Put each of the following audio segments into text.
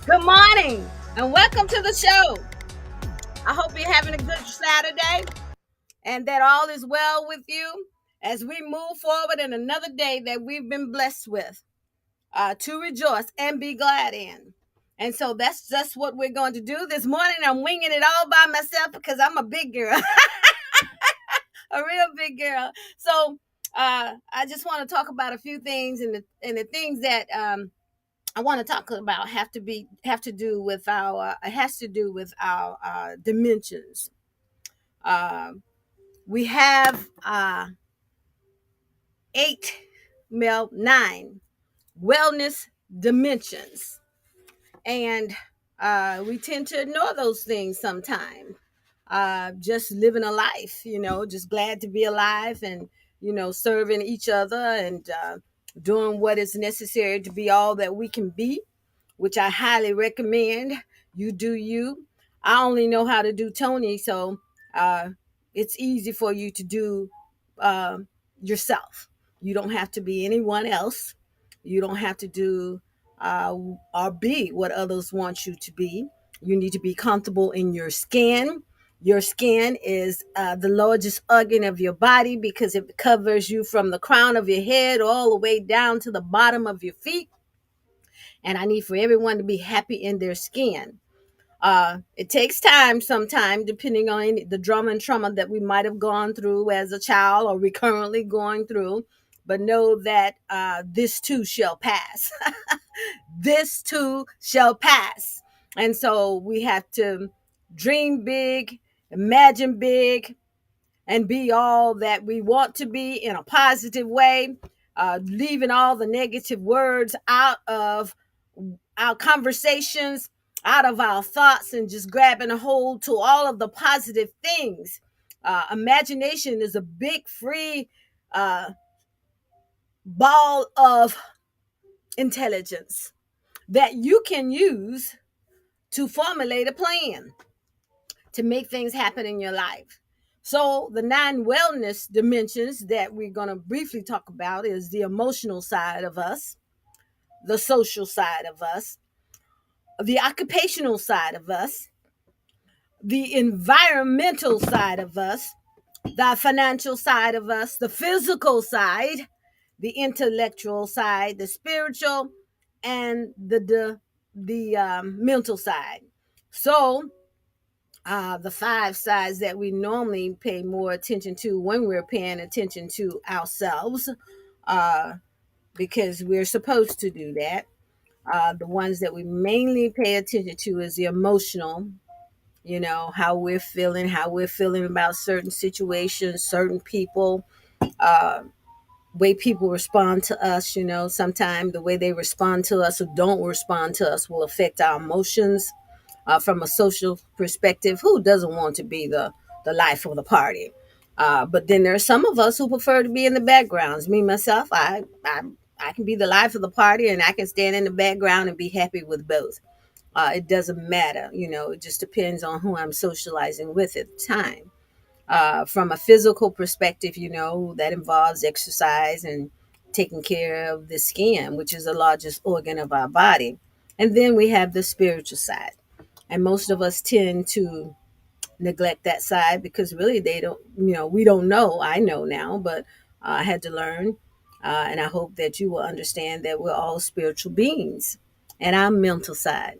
Good morning and welcome to the show. I hope you're having a good Saturday and that all is well with you as we move forward in another day that we've been blessed with to rejoice and be glad in. And so that's just what we're going to do this morning. I'm winging it all by myself because I'm a big girl, a real big girl. So I just want to talk about a few things and the things that I want to talk about have to do with our it has to do with our dimensions. Uh, we have eight, well, nine wellness dimensions, and we tend to ignore those things sometimes. Just living a life, just glad to be alive and serving each other and doing what is necessary to be all that we can be, which I highly recommend. You do you. I only know how to do Tonie, so uh, it's easy for you to do uh, yourself. You don't have to be anyone else. You don't have to do or be what others want you to be. You need to be comfortable in your skin. Your skin is the largest organ of your body because it covers you from the crown of your head all the way down to the bottom of your feet, and I need for everyone to be happy in their skin. It takes time sometimes, depending on the drama and trauma that we might have gone through as a child or we currently going through. But know that this too shall pass. This too shall pass. And so we have to dream big, imagine big, and be all that we want to be in a positive way, leaving all the negative words out of our conversations, out of our thoughts, and just grabbing a hold to all of the positive things. Imagination is a big free uh, ball of intelligence that you can use to formulate a plan to make things happen in your life. So, the nine wellness dimensions that we're going to briefly talk about is the emotional side of us, the social side of us, the occupational side of us, the environmental side of us, the financial side of us, the physical side, the intellectual side, the spiritual, and the mental side. So, the five sides that we normally pay more attention to when we're paying attention to ourselves, uh, because we're supposed to do that. The ones that we mainly pay attention to is the emotional, how we're feeling about certain situations, certain people, uh, way people respond to us. Sometimes the way they respond to us or don't respond to us will affect our emotions. From a social perspective, who doesn't want to be the life of the party? But then there are some of us who prefer to be in the backgrounds. Me myself, I can be the life of the party, and I can stand in the background and be happy with both. It doesn't matter, it just depends on who I'm socializing with at the time. From a physical perspective, that involves exercise and taking care of the skin, which is the largest organ of our body. And then we have the spiritual side. And most of us tend to neglect that side because really they don't, we don't know. I know now, but I had to learn. And I hope that you will understand that we're all spiritual beings. And our mental side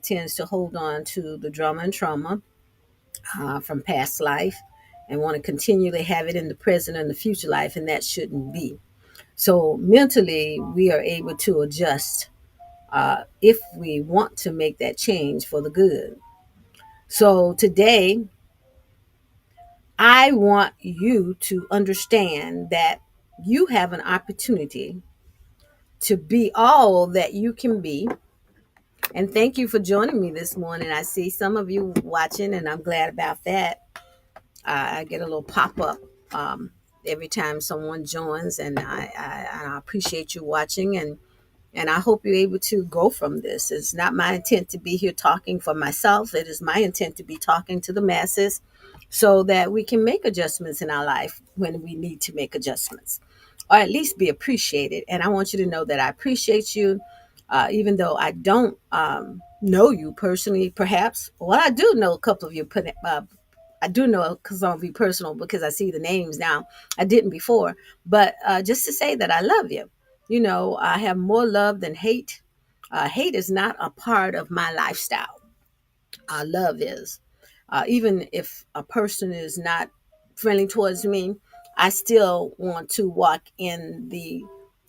tends to hold on to the drama and trauma from past life and want to continually have it in the present and the future life, and that shouldn't be. So mentally, we are able to adjust if we want to make that change for the good. So today, I want you to understand that you have an opportunity to be all that you can be. And thank you for joining me this morning. I see some of you watching, and I'm glad about that. I get a little pop up every time someone joins, and I appreciate you watching, and I hope you're able to grow from this. It's not my intent to be here talking for myself. It is my intent to be talking to the masses so that we can make adjustments in our life when we need to make adjustments, or at least be appreciated. And I want you to know that I appreciate you. even though I don't know you personally, perhaps. Well, I do know a couple of you. I do know some of you personal because I see the names now. I didn't before, but just to say that I love you. You know, I have more love than hate. Hate is not a part of my lifestyle. Love is. Even if a person is not friendly towards me, I still want to walk in the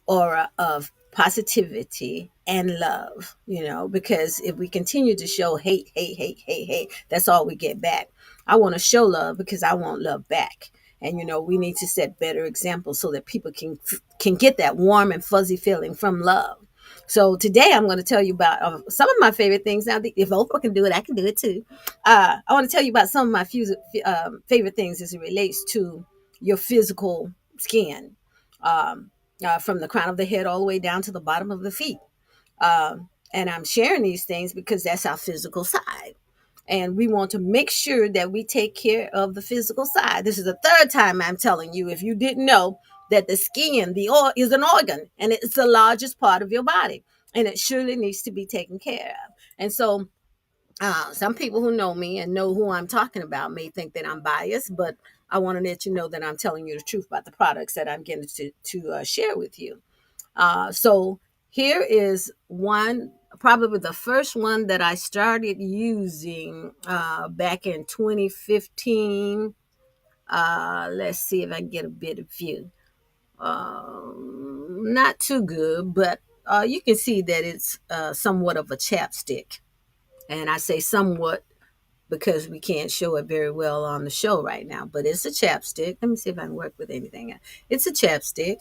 aura of positivity and love, you know, because if we continue to show hate, hate, that's all we get back. I want to show love because I want love back. And you know, we need to set better examples so that people can get that warm and fuzzy feeling from love. So today I'm going to tell you about some of my favorite things. Now, if Oprah can do it, I can do it too. I want to tell you about some of my favorite things as it relates to your physical skin, from the crown of the head all the way down to the bottom of the feet. And I'm sharing these things because that's our physical side. And we want to make sure that we take care of the physical side. This is the third time I'm telling you, if you didn't know, that the skin, the oil, is an organ and it's the largest part of your body. And it surely needs to be taken care of. And so some people who know me and know who I'm talking about may think that I'm biased, but I want to let you know that I'm telling you the truth about the products that I'm getting to share with you. So here is one, probably the first one that I started using back in 2015. Let's see if I can get a bit of view. Not too good, but you can see that it's somewhat of a chapstick. And I say somewhat because we can't show it very well on the show right now, but it's a chapstick. Let me see if I can work with anything. It's a chapstick.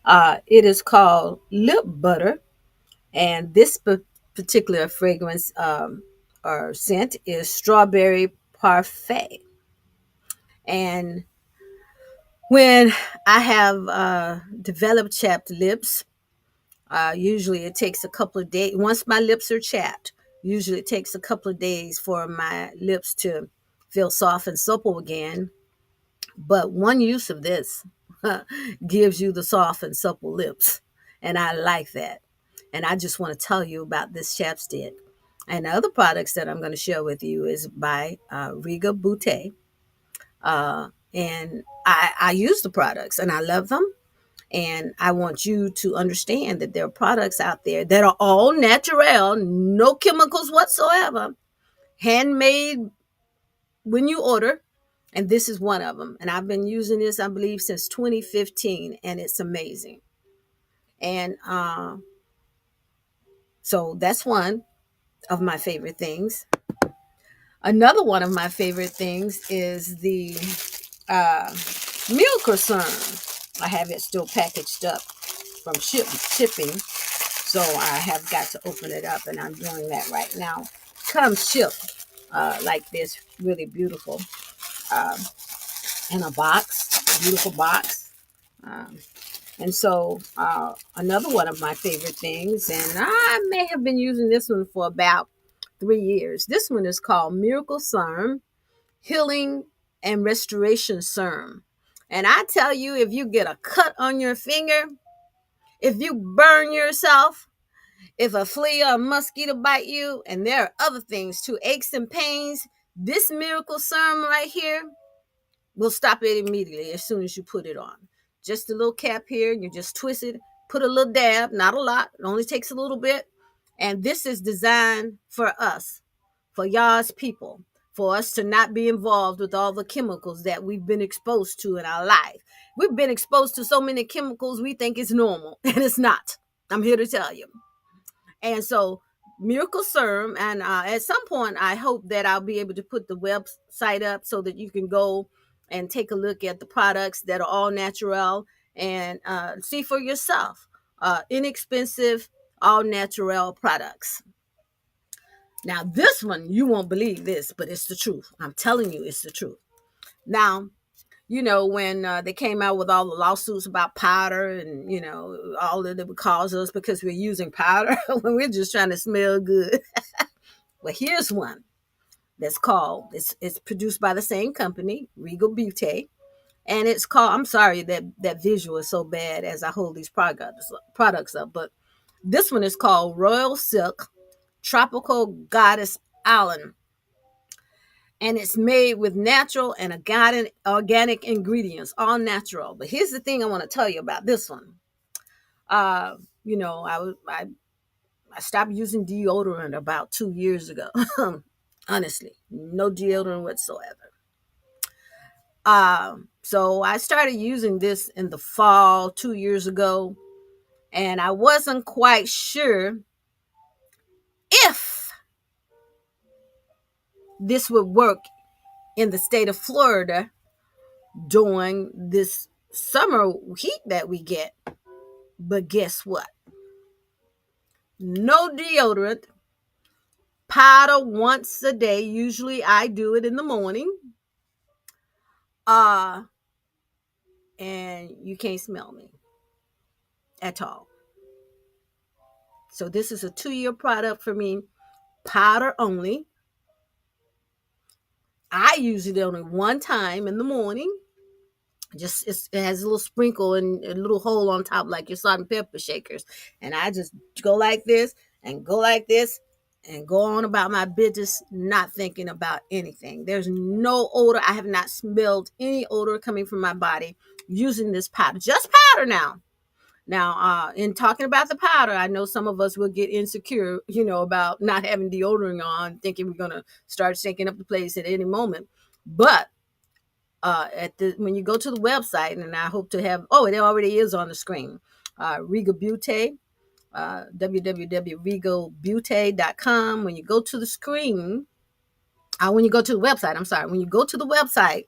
It is called Lip Butter, and this particular fragrance or scent is Strawberry Parfait. And when I have developed chapped lips, usually it takes a couple of days. Once my lips are chapped, usually it takes a couple of days for my lips to feel soft and supple again. But one use of this gives you the soft and supple lips. And I like that. And I just want to tell you about this chapstick. And the other products that I'm going to share with you is by Riga Boutte. And I use the products and I love them. And I want you to understand that there are products out there that are all natural, no chemicals whatsoever, handmade when you order. And this is one of them. And I've been using this, I believe, since 2015, and it's amazing. And so that's one of my favorite things. Another one of my favorite things is the uh, meal concern. I have it still packaged up from shipping. So I have got to open it up, and I'm doing that right now. Comes shipped like this, really beautiful, uh, in a box, beautiful box. Um, and so another one of my favorite things, and I may have been using this one for about 3 years. This one is called Miracle Serum Healing and Restoration Serum. And I tell you, if you get a cut on your finger, if you burn yourself, if a flea or a mosquito bite you, and there are other things too, aches and pains, this miracle serum right here will stop it immediately as soon as you put it on. Just a little cap here, you just twist it, put a little dab, not a lot, it only takes a little bit. And this is designed for us, for y'all's people, for us to not be involved with all the chemicals that we've been exposed to in our life. We've been exposed to so many chemicals we think it's normal, and it's not. I'm here to tell you. And so, Miracle Serum, and at some point, I hope that I'll be able to put the website up so that you can go and take a look at the products that are all natural and see for yourself. Inexpensive, all natural products. Now, this one, you won't believe this, but it's the truth. I'm telling you, it's the truth. Now, you know, when they came out with all the lawsuits about powder and, you know, all that it would cause us because we're using powder when we're just trying to smell good. Well, here's one that's called, it's produced by the same company, Regal Beauty. And it's called, I'm sorry that visual is so bad as I hold these products up, but This one is called Royal Silk Tropical Goddess Island, and it's made with natural and organic ingredients, all natural. But here's the thing I want to tell you about this one. Uh, you know, I stopped using deodorant about 2 years ago. Honestly, no deodorant whatsoever. So I started using this in the fall 2 years ago, and I wasn't quite sure if this would work in the state of Florida during this summer heat that we get. But guess what? No deodorant, powder once a day. Usually I do it in the morning. Uh, and you can't smell me at all. So this is a 2-year product for me, powder only. I use it only one time in the morning. It has a little sprinkle and a little hole on top like your salt and pepper shakers, and I just go like this and go like this and go on about my business, not thinking about anything. There's no odor. I have not smelled any odor coming from my body using this powder. Just powder now. Now, in talking about the powder, I know some of us will get insecure, about not having deodorant on, thinking we're gonna start shaking up the place at any moment. But when you go to the website, and I hope to have, it already is on the screen. Regal Beauty, www.regalbeauty.com. When you go to the screen, when you go to the website, I'm sorry, when you go to the website,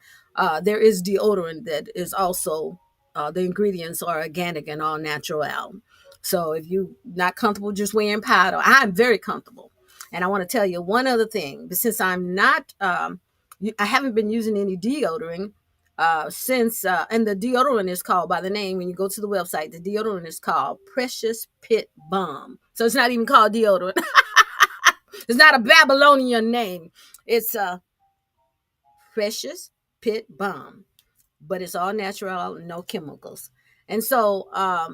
there is deodorant that is also, the ingredients are organic and all natural. So if you're not comfortable just wearing powder, I'm very comfortable. And I want to tell you one other thing, but since I'm not, I haven't been using any deodorant since, and the deodorant is called by the name, when you go to the website, the deodorant is called Precious Pit Balm. So it's not even called deodorant. It's not a Babylonian name. It's a Precious Pit Balm, but it's all natural, no chemicals. And so I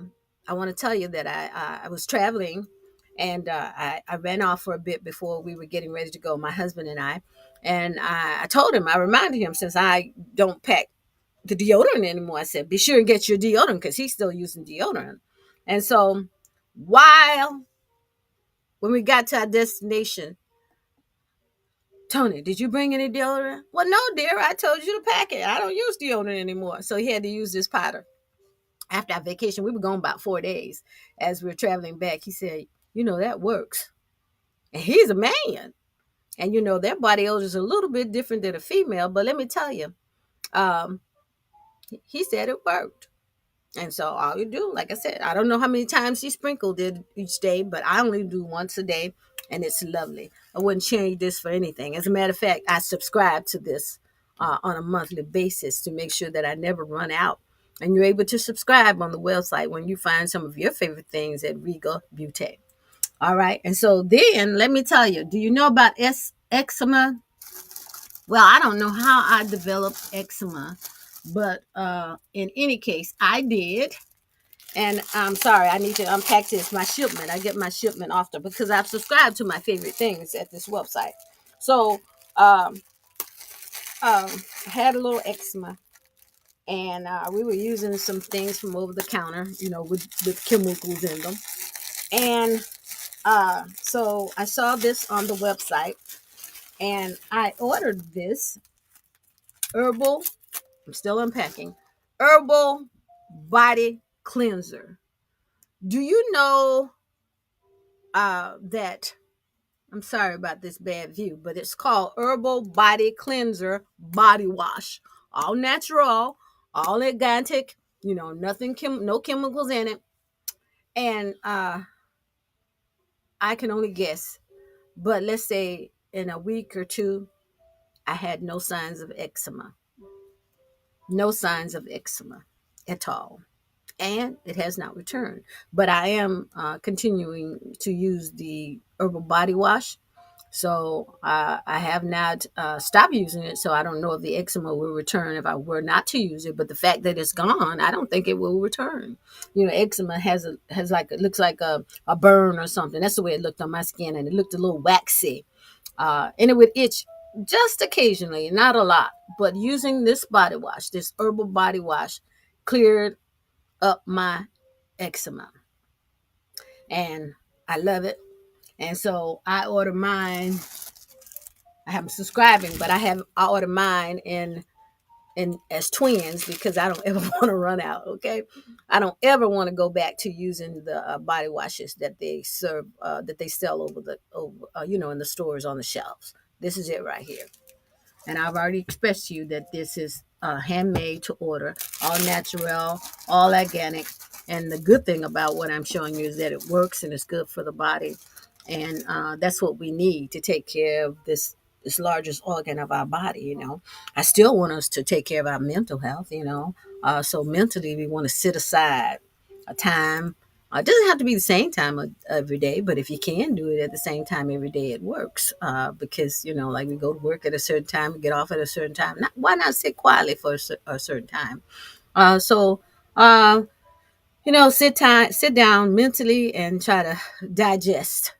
want to tell you that I was traveling, and I ran off for a bit before we were getting ready to go, my husband and I. And I told him, I reminded him, since I don't pack the deodorant anymore, I said, be sure and get your deodorant, because he's still using deodorant. And so when we got to our destination, Tonie, did you bring any deodorant? Well, no, dear. I told you to pack it. I don't use deodorant anymore. So he had to use this powder. After our vacation, we were gone about 4 days. As we were traveling back, he said, that works. And he's a man. And, their body odor is a little bit different than a female. But let me tell you, um, he said it worked. And so all you do, like I said, I don't know how many times he sprinkled it each day, but I only do once a day, and it's lovely. I wouldn't change this for anything. As a matter of fact, I subscribe to this on a monthly basis to make sure that I never run out. And you're able to subscribe on the website when you find some of your favorite things at Regal Beauty. All right. And so then let me tell you, do you know about eczema? Well, I don't know how I developed eczema, but in any case, I did. And I'm sorry, I need to unpack this. My shipment, I get my shipment often because I've subscribed to my favorite things at this website. So, I had a little eczema, and we were using some things from over the counter, with chemicals in them. And so I saw this on the website, and I ordered this herbal, I'm still unpacking, herbal body cleanser. Do you know that, I'm sorry about this bad view, but it's called Herbal Body Cleanser Body Wash. All natural, all organic, nothing, no chemicals in it. And I can only guess, but let's say in a week or two, I had no signs of eczema. No signs of eczema at all. And it has not returned. But I am continuing to use the herbal body wash. So I have not stopped using it. So I don't know if the eczema will return if I were not to use it. But the fact that it's gone, I don't think it will return. Eczema has like, it looks like a burn or something. That's the way it looked on my skin, and it looked a little waxy, and it would itch just occasionally, not a lot. But using this body wash, this herbal body wash, cleared up my eczema, and I love it. And so I order mine. I haven't subscribing, but I order mine in as twins because I don't ever want to run out. Okay, I don't ever want to go back to using the body washes that they serve, that they sell in the stores on the shelves. This is it right here. And I've already expressed to you that this is handmade to order, all natural, all organic. And the good thing about what I'm showing you is that it works and it's good for the body. And that's what we need to take care of this largest organ of our body. I still want us to take care of our mental health. So mentally we want to set aside a time. It doesn't have to be the same time every day, but if you can do it at the same time every day, it works. Because like we go to work at a certain time, we get off at a certain time. Why not sit quietly for a certain time? So sit down mentally and try to digest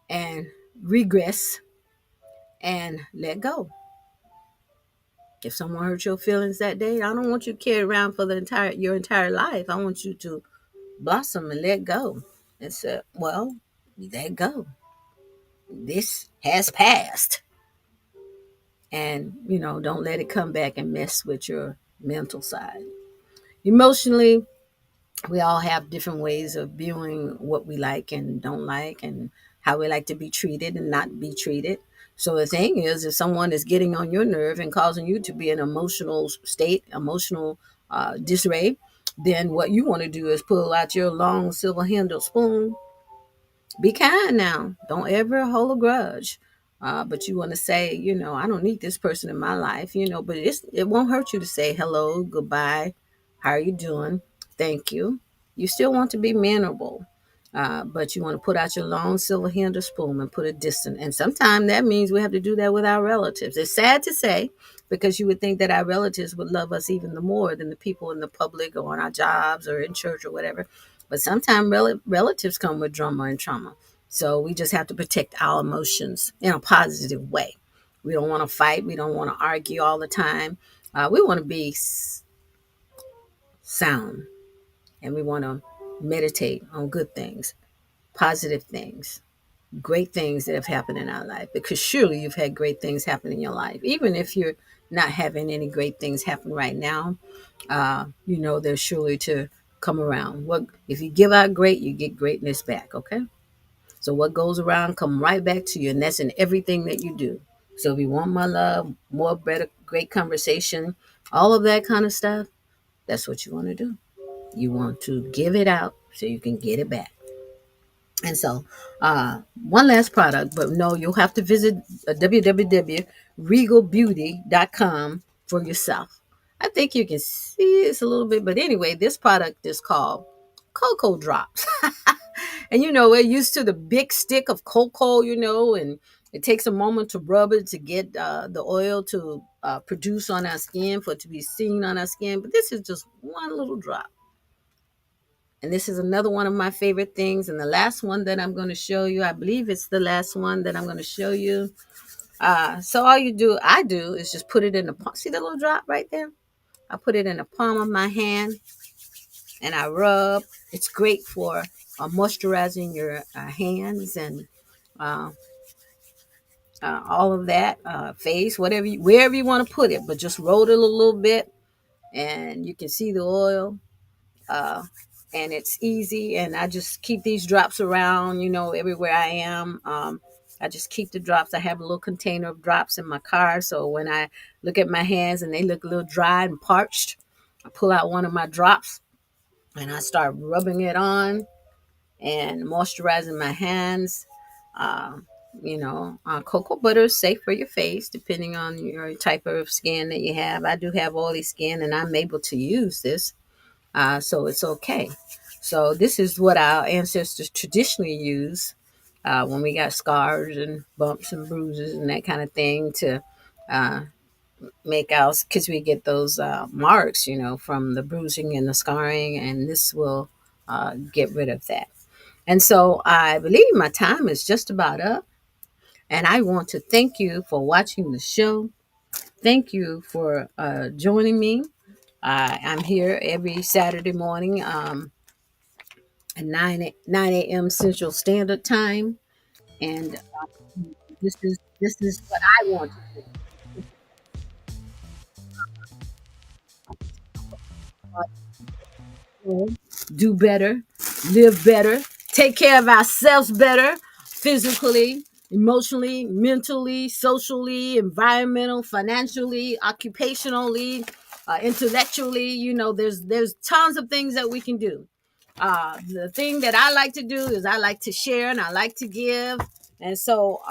and regress and let go. If someone hurt your feelings that day, I don't want you to carry around for your entire life. I want you to blossom and let go and say, well, let go. This has passed. And, don't let it come back and mess with your mental side. Emotionally, we all have different ways of viewing what we like and don't like, and how we like to be treated and not be treated. So the thing is, if someone is getting on your nerve and causing you to be in an emotional state, emotional disarray, then what you want to do is pull out your long silver-handled spoon. Be kind now. Don't ever hold a grudge. But you want to say, I don't need this person in my life, but it won't hurt you to say hello, goodbye, how are you doing? Thank you. You still want to be mannerable. But you want to put out your long silver handled spoon and put a distance. And sometimes that means we have to do that with our relatives. It's sad to say, because you would think that our relatives would love us even more than the people in the public or on our jobs or in church or whatever. But sometimes relatives come with drama and trauma. So we just have to protect our emotions in a positive way. We don't want to fight. We don't want to argue all the time. We want to be sound, and we want to meditate on good things, positive things, great things that have happened in our life. Because surely you've had great things happen in your life. Even if you're not having any great things happen right now, they're surely to come around. What if you give out great, you get greatness back, okay? So what goes around come right back to you, and that's in everything that you do. So if you want my love, more better, great conversation, all of that kind of stuff, that's what you want to do. You want to give it out so you can get it back. And so, one last product, but no, you'll have to visit www.regalbeauty.com for yourself. I think you can see this a little bit, but anyway, this product is called Cocoa Drops. And we're used to the big stick of cocoa, and it takes a moment to rub it to get the oil to produce on our skin, for it to be seen on our skin. But this is just one little drop. And this is another one of my favorite things. And the last one that I'm going to show you, I believe it's the last one that I'm going to show you. So I do is just put it in the palm. See the little drop right there? I put it in the palm of my hand and I rub. It's great for moisturizing your hands and uh, all of that, face, wherever you want to put it. But just roll it a little bit and you can see the oil. Uh, and it's easy, and I just keep these drops around, everywhere I am. I just keep the drops. I have a little container of drops in my car, so when I look at my hands and they look a little dry and parched, I pull out one of my drops and I start rubbing it on and moisturizing my hands. uh, Cocoa butter is safe for your face depending on your type of skin that you have. I do have oily skin and I'm able to use this, so it's okay. So this is what our ancestors traditionally used when we got scars and bumps and bruises and that kind of thing to uh, make out, because we get those marks, from the bruising and the scarring, and this will get rid of that. And so I believe my time is just about up. And I want to thank you for watching the show. Thank you for joining me. I'm here every Saturday morning at 9 a.m. Central Standard Time. And this is what I want to do. Do better, live better, take care of ourselves better, physically, emotionally, mentally, socially, environmental, financially, occupationally, intellectually. There's tons of things that we can do. The thing that I like to do is I like to share and I like to give. And so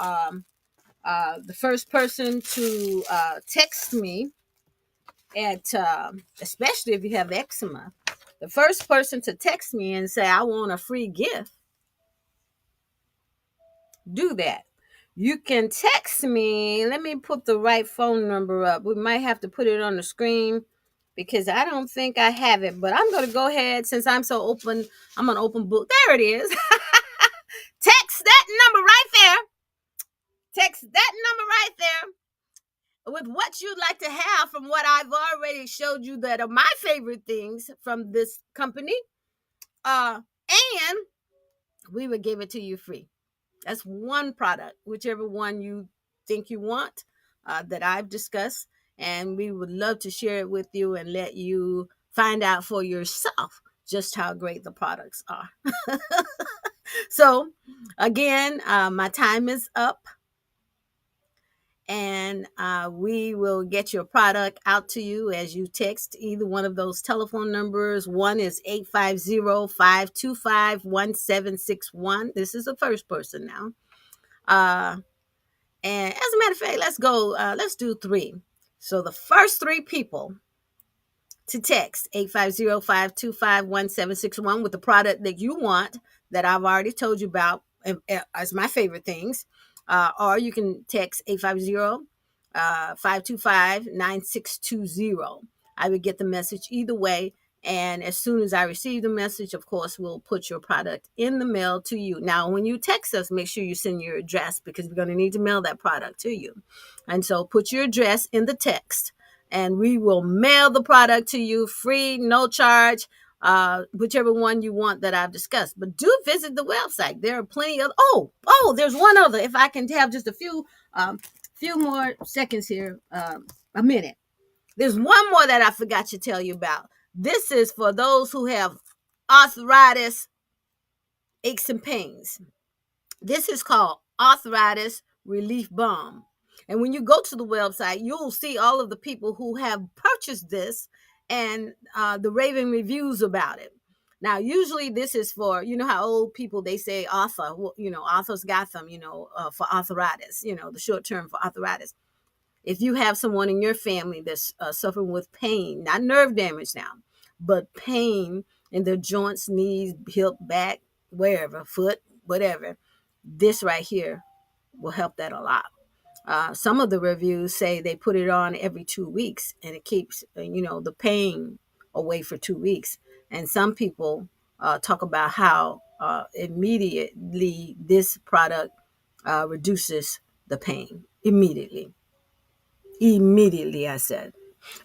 the first person to text me at especially if you have eczema, the first person to text me and say I want a free gift, do that. You can text me. Let me put the right phone number up. We might have to put it on the screen because I don't think I have it, but I'm going to go ahead since I'm so open. I'm an open book. There it is. Text that number right there. Text that number right there with what you'd like to have from what I've already showed you that are my favorite things from this company. And we would give it to you free. That's one product, whichever one you think you want, that I've discussed. And we would love to share it with you and let you find out for yourself just how great the products are. So, again, my time is up. And we will get your product out to you as you text either one of those telephone numbers. One is 850-525-1761. This is the first person now. And as a matter of fact, let's go. Let's do three. So the first three people to text 850-525-1761 with the product that you want that I've already told you about as my favorite things. Or you can text 850-525-9620. I would get the message either way. And as soon as I receive the message, of course, we'll put your product in the mail to you. Now, when you text us, make sure you send your address because we're going to need to mail that product to you. And so put your address in the text and we will mail the product to you free, no charge, whichever one you want that I've discussed. But do visit the website. There are plenty of, there's one other. If I can have just a few more seconds here, a minute. There's one more that I forgot to tell you about. This is for those who have arthritis, aches, and pains. This is called Arthritis Relief Balm. And when you go to the website, you'll see all of the people who have purchased this and the raving reviews about it. Now, usually this is for, how old people, they say arthur, arthur's got them, for arthritis, the short term for arthritis. If you have someone in your family that's suffering with pain, not nerve damage now, but pain in their joints, knees, hip, back, wherever, foot, whatever, this right here will help that a lot. Some of the reviews say they put it on every 2 weeks and it keeps, the pain away for 2 weeks. And some people talk about how immediately this product reduces the pain. Immediately, I said.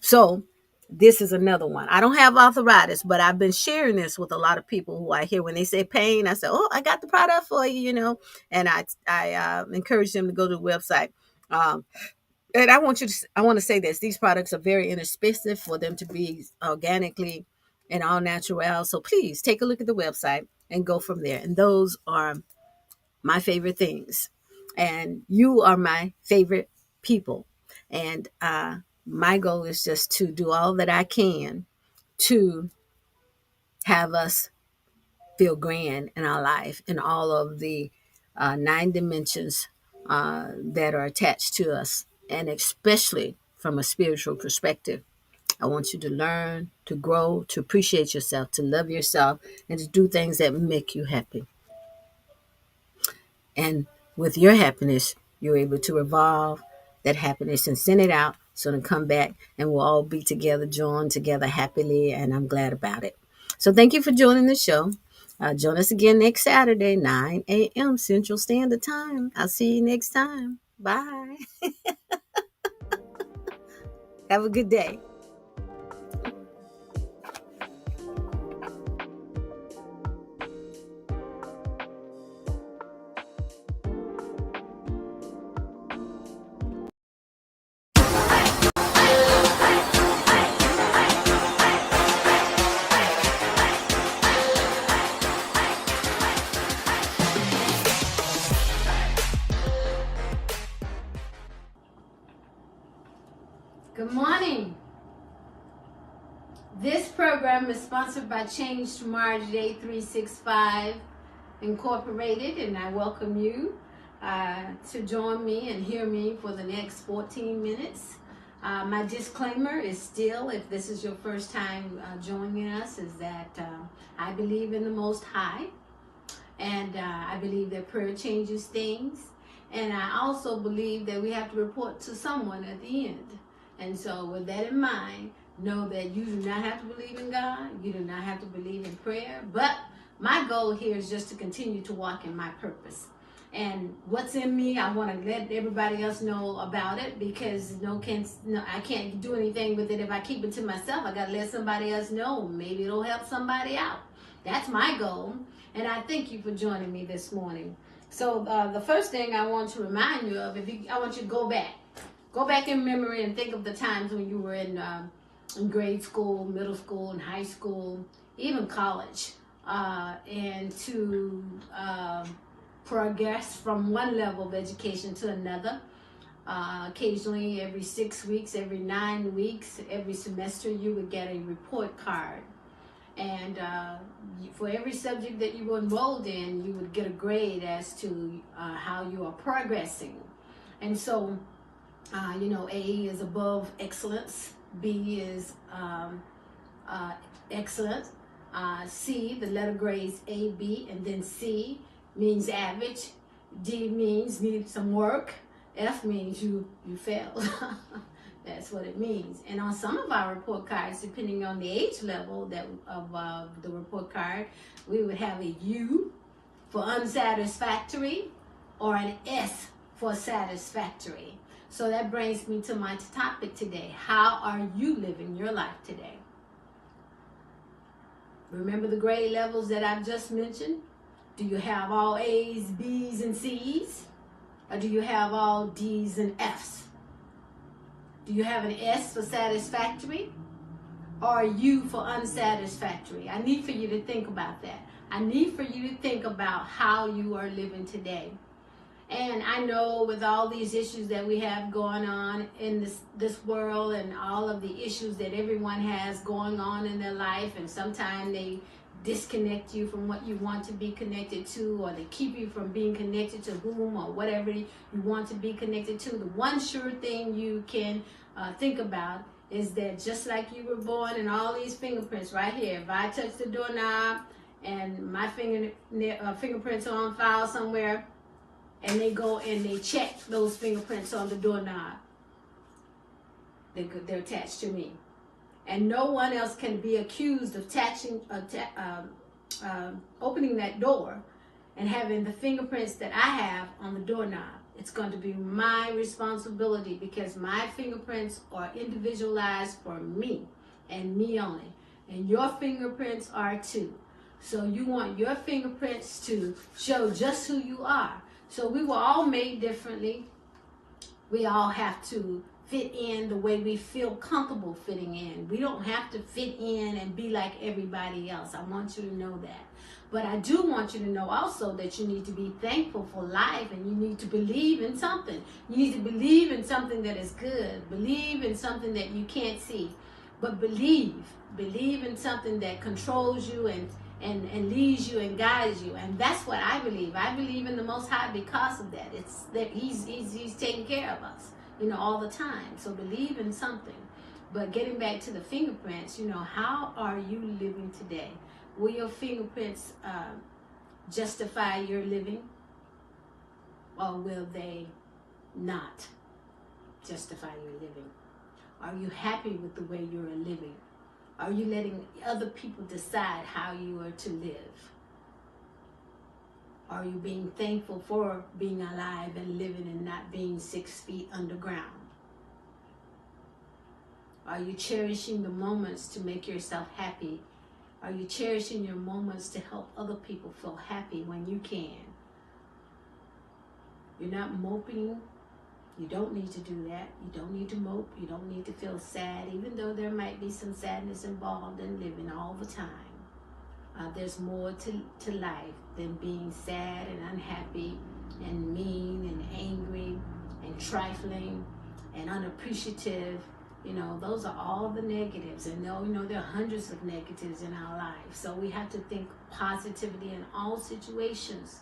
So this is another one. I don't have arthritis, but I've been sharing this with a lot of people who I hear when they say pain. I say, "Oh, I got the product for you," and I encourage them to go to the website. And I want to say this: these products are very inexpensive for them to be organically and all natural. So please take a look at the website and go from there. And those are my favorite things, and you are my favorite people. And my goal is just to do all that I can to have us feel grand in our life in all of the 9 dimensions that are attached to us, and especially from a spiritual perspective. I want you to learn, to grow, to appreciate yourself, to love yourself, and to do things that make you happy. And with your happiness, you're able to revolve that happiness and send it out so to come back and we'll all be together, joined together happily. And I'm glad about it. So thank you for joining the show. Join us again next Saturday, 9 a.m. Central Standard Time. I'll see you next time. Bye. Have a good day. Good morning. This program is sponsored by Change Tomorrow Today 365 Incorporated, and I welcome you to join me and hear me for the next 14 minutes. My disclaimer is still, if this is your first time joining us, is that I believe in the Most High, and I believe that prayer changes things, and I also believe that we have to report to someone at the end. And so with that in mind, know that you do not have to believe in God, you do not have to believe in prayer, but my goal here is just to continue to walk in my purpose. And what's in me, I want to let everybody else know about it, because I can't do anything with it if I keep it to myself. I got to let somebody else know. Maybe it'll help somebody out. That's my goal. And I thank you for joining me this morning. So the first thing I want to remind you of, I want you to go back in memory and think of the times when you were in grade school, middle school, and high school, even college, and to progress from one level of education to another. Occasionally, every 6 weeks, every 9 weeks, every semester, you would get a report card. And for every subject that you were enrolled in, you would get a grade as to how you are progressing. And so, A is above excellence, B is excellent, C, the letter grades A, B, and then C means average, D means need some work, F means you failed. That's what it means. And on some of our report cards, depending on the age level of the report card, we would have a U for unsatisfactory or an S for satisfactory. So that brings me to my topic today. How are you living your life today? Remember the grade levels that I've just mentioned? Do you have all A's, B's, and C's? Or do you have all D's and F's? Do you have an S for satisfactory or a U for unsatisfactory? I need for you to think about that. I need for you to think about how you are living today. And I know with all these issues that we have going on in this world, and all of the issues that everyone has going on in their life, and sometimes they disconnect you from what you want to be connected to, or they keep you from being connected to whom or whatever you want to be connected to. The one sure thing you can think about is that just like you were born and all these fingerprints right here, if I touch the doorknob and my fingerprints are on file somewhere, and they go and they check those fingerprints on the doorknob, they're attached to me. And no one else can be accused of opening that door and having the fingerprints that I have on the doorknob. It's going to be my responsibility, because my fingerprints are individualized for me and me only. And your fingerprints are too. So you want your fingerprints to show just who you are. So we were all made differently. We all have to fit in the way we feel comfortable fitting in. We don't have to fit in and be like everybody else. I want you to know that. But I do want you to know also that you need to be thankful for life, and you need to believe in something. You need to believe in something that is good. Believe in something that you can't see. But believe in something that controls you and leads you and guides you. And that's what I believe. I believe in the Most High because of that. It's that he's taking care of us, all the time. So believe in something. But getting back to the fingerprints, how are you living today? Will your fingerprints justify your living? or will they not justify your living? Are you happy with the way you're living? Are you letting other people decide how you are to live? Are you being thankful for being alive and living and not being 6 feet underground? Are you cherishing the moments to make yourself happy? Are you cherishing your moments to help other people feel happy when you can? You're not moping. You don't need to do that. You don't need to mope. You don't need to feel sad, even though there might be some sadness involved in living all the time. There's more to life than being sad and unhappy and mean and angry and trifling and unappreciative. You know, those are all the negatives. And there are hundreds of negatives in our lives. So we have to think positivity in all situations,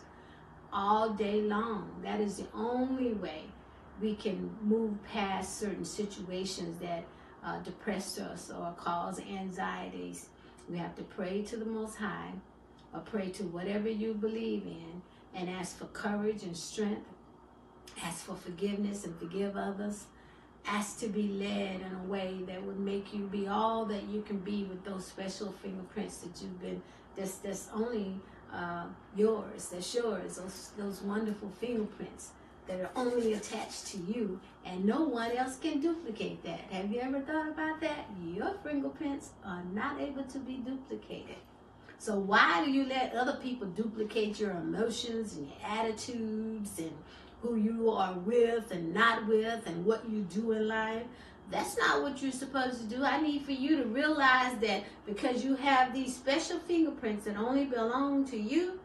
all day long. That is the only way we can move past certain situations that depress us or cause anxieties. We have to pray to the Most High, or pray to whatever you believe in, and ask for courage and strength. Ask for forgiveness and forgive others. Ask to be led in a way that would make you be all that you can be with those special fingerprints that you've been, that's only yours, that's yours, those wonderful fingerprints that are only attached to you, and no one else can duplicate that. Have you ever thought about that? Your fingerprints are not able to be duplicated. So why do you let other people duplicate your emotions and your attitudes and who you are with and not with and what you do in life? That's not what you're supposed to do. I need for you to realize that because you have these special fingerprints that only belong to you,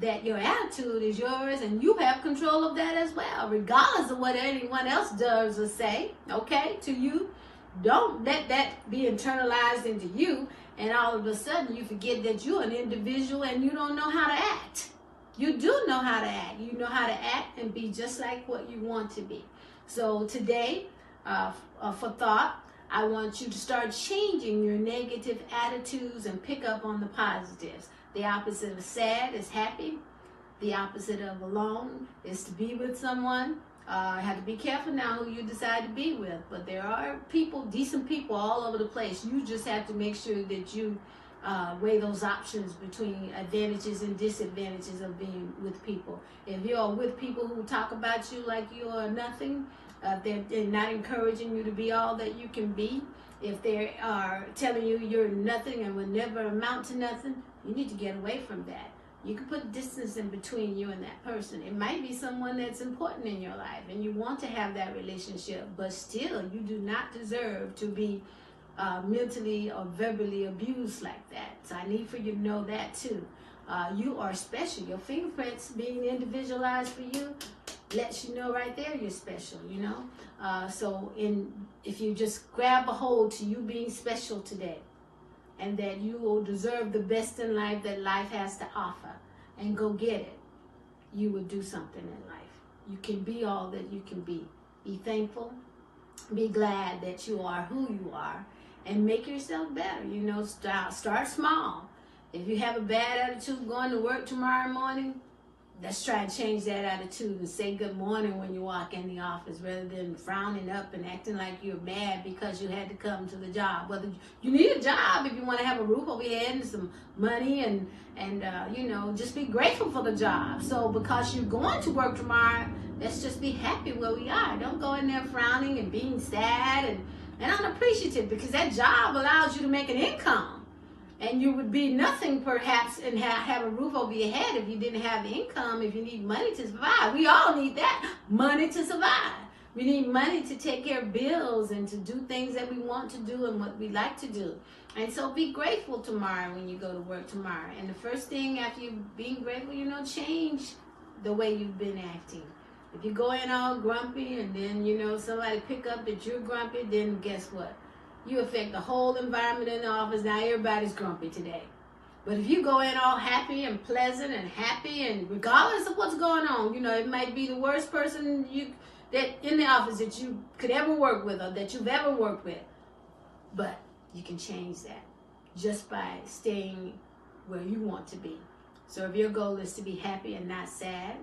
that your attitude is yours and you have control of that as well, regardless of what anyone else does or say, okay, to you. Don't let that be internalized into you, and all of a sudden you forget that you're an individual and you don't know how to act. You do know how to act. You know how to act and be just like what you want to be. So today, for thought, I want you to start changing your negative attitudes and pick up on the positives. The opposite of sad is happy. The opposite of alone is to be with someone. Have to be careful now who you decide to be with. But there are people, decent people all over the place. You just have to make sure that you weigh those options between advantages and disadvantages of being with people. If you're with people who talk about you like you are nothing, they're not encouraging you to be all that you can be. If they are telling you you're nothing and will never amount to nothing, you need to get away from that. You can put distance in between you and that person. It might be someone that's important in your life and you want to have that relationship, but still you do not deserve to be mentally or verbally abused like that. So I need for you to know that too. You are special. Your fingerprints being individualized for you lets you know right there you're special, you know. If you just grab a hold to you being special today, and that you will deserve the best in life that life has to offer, and go get it, you will do something in life. You can be all that you can be. Be thankful. Be glad that you are who you are, and make yourself better. You know, start small. If you have a bad attitude going to work tomorrow morning, let's try to change that attitude and say good morning when you walk in the office, rather than frowning up and acting like you're mad because you had to come to the job. Whether you need a job, if you want to have a roof over your head and some money, and just be grateful for the job. So because you're going to work tomorrow, let's just be happy where we are. Don't go in there frowning and being sad and unappreciative, because that job allows you to make an income. And you would be nothing perhaps and have a roof over your head if you didn't have the income, if you need money to survive. We all need that, money to survive. We need money to take care of bills and to do things that we want to do and what we like to do. And so be grateful tomorrow when you go to work tomorrow. And the first thing after you being grateful, change the way you've been acting. If you go in all grumpy and then, somebody pick up that you're grumpy, then guess what? You affect the whole environment in the office. Now everybody's grumpy today. But if you go in all happy and pleasant and happy, and regardless of what's going on, it might be the worst person that in the office that you could ever work with or that you've ever worked with. But you can change that just by staying where you want to be. So if your goal is to be happy and not sad,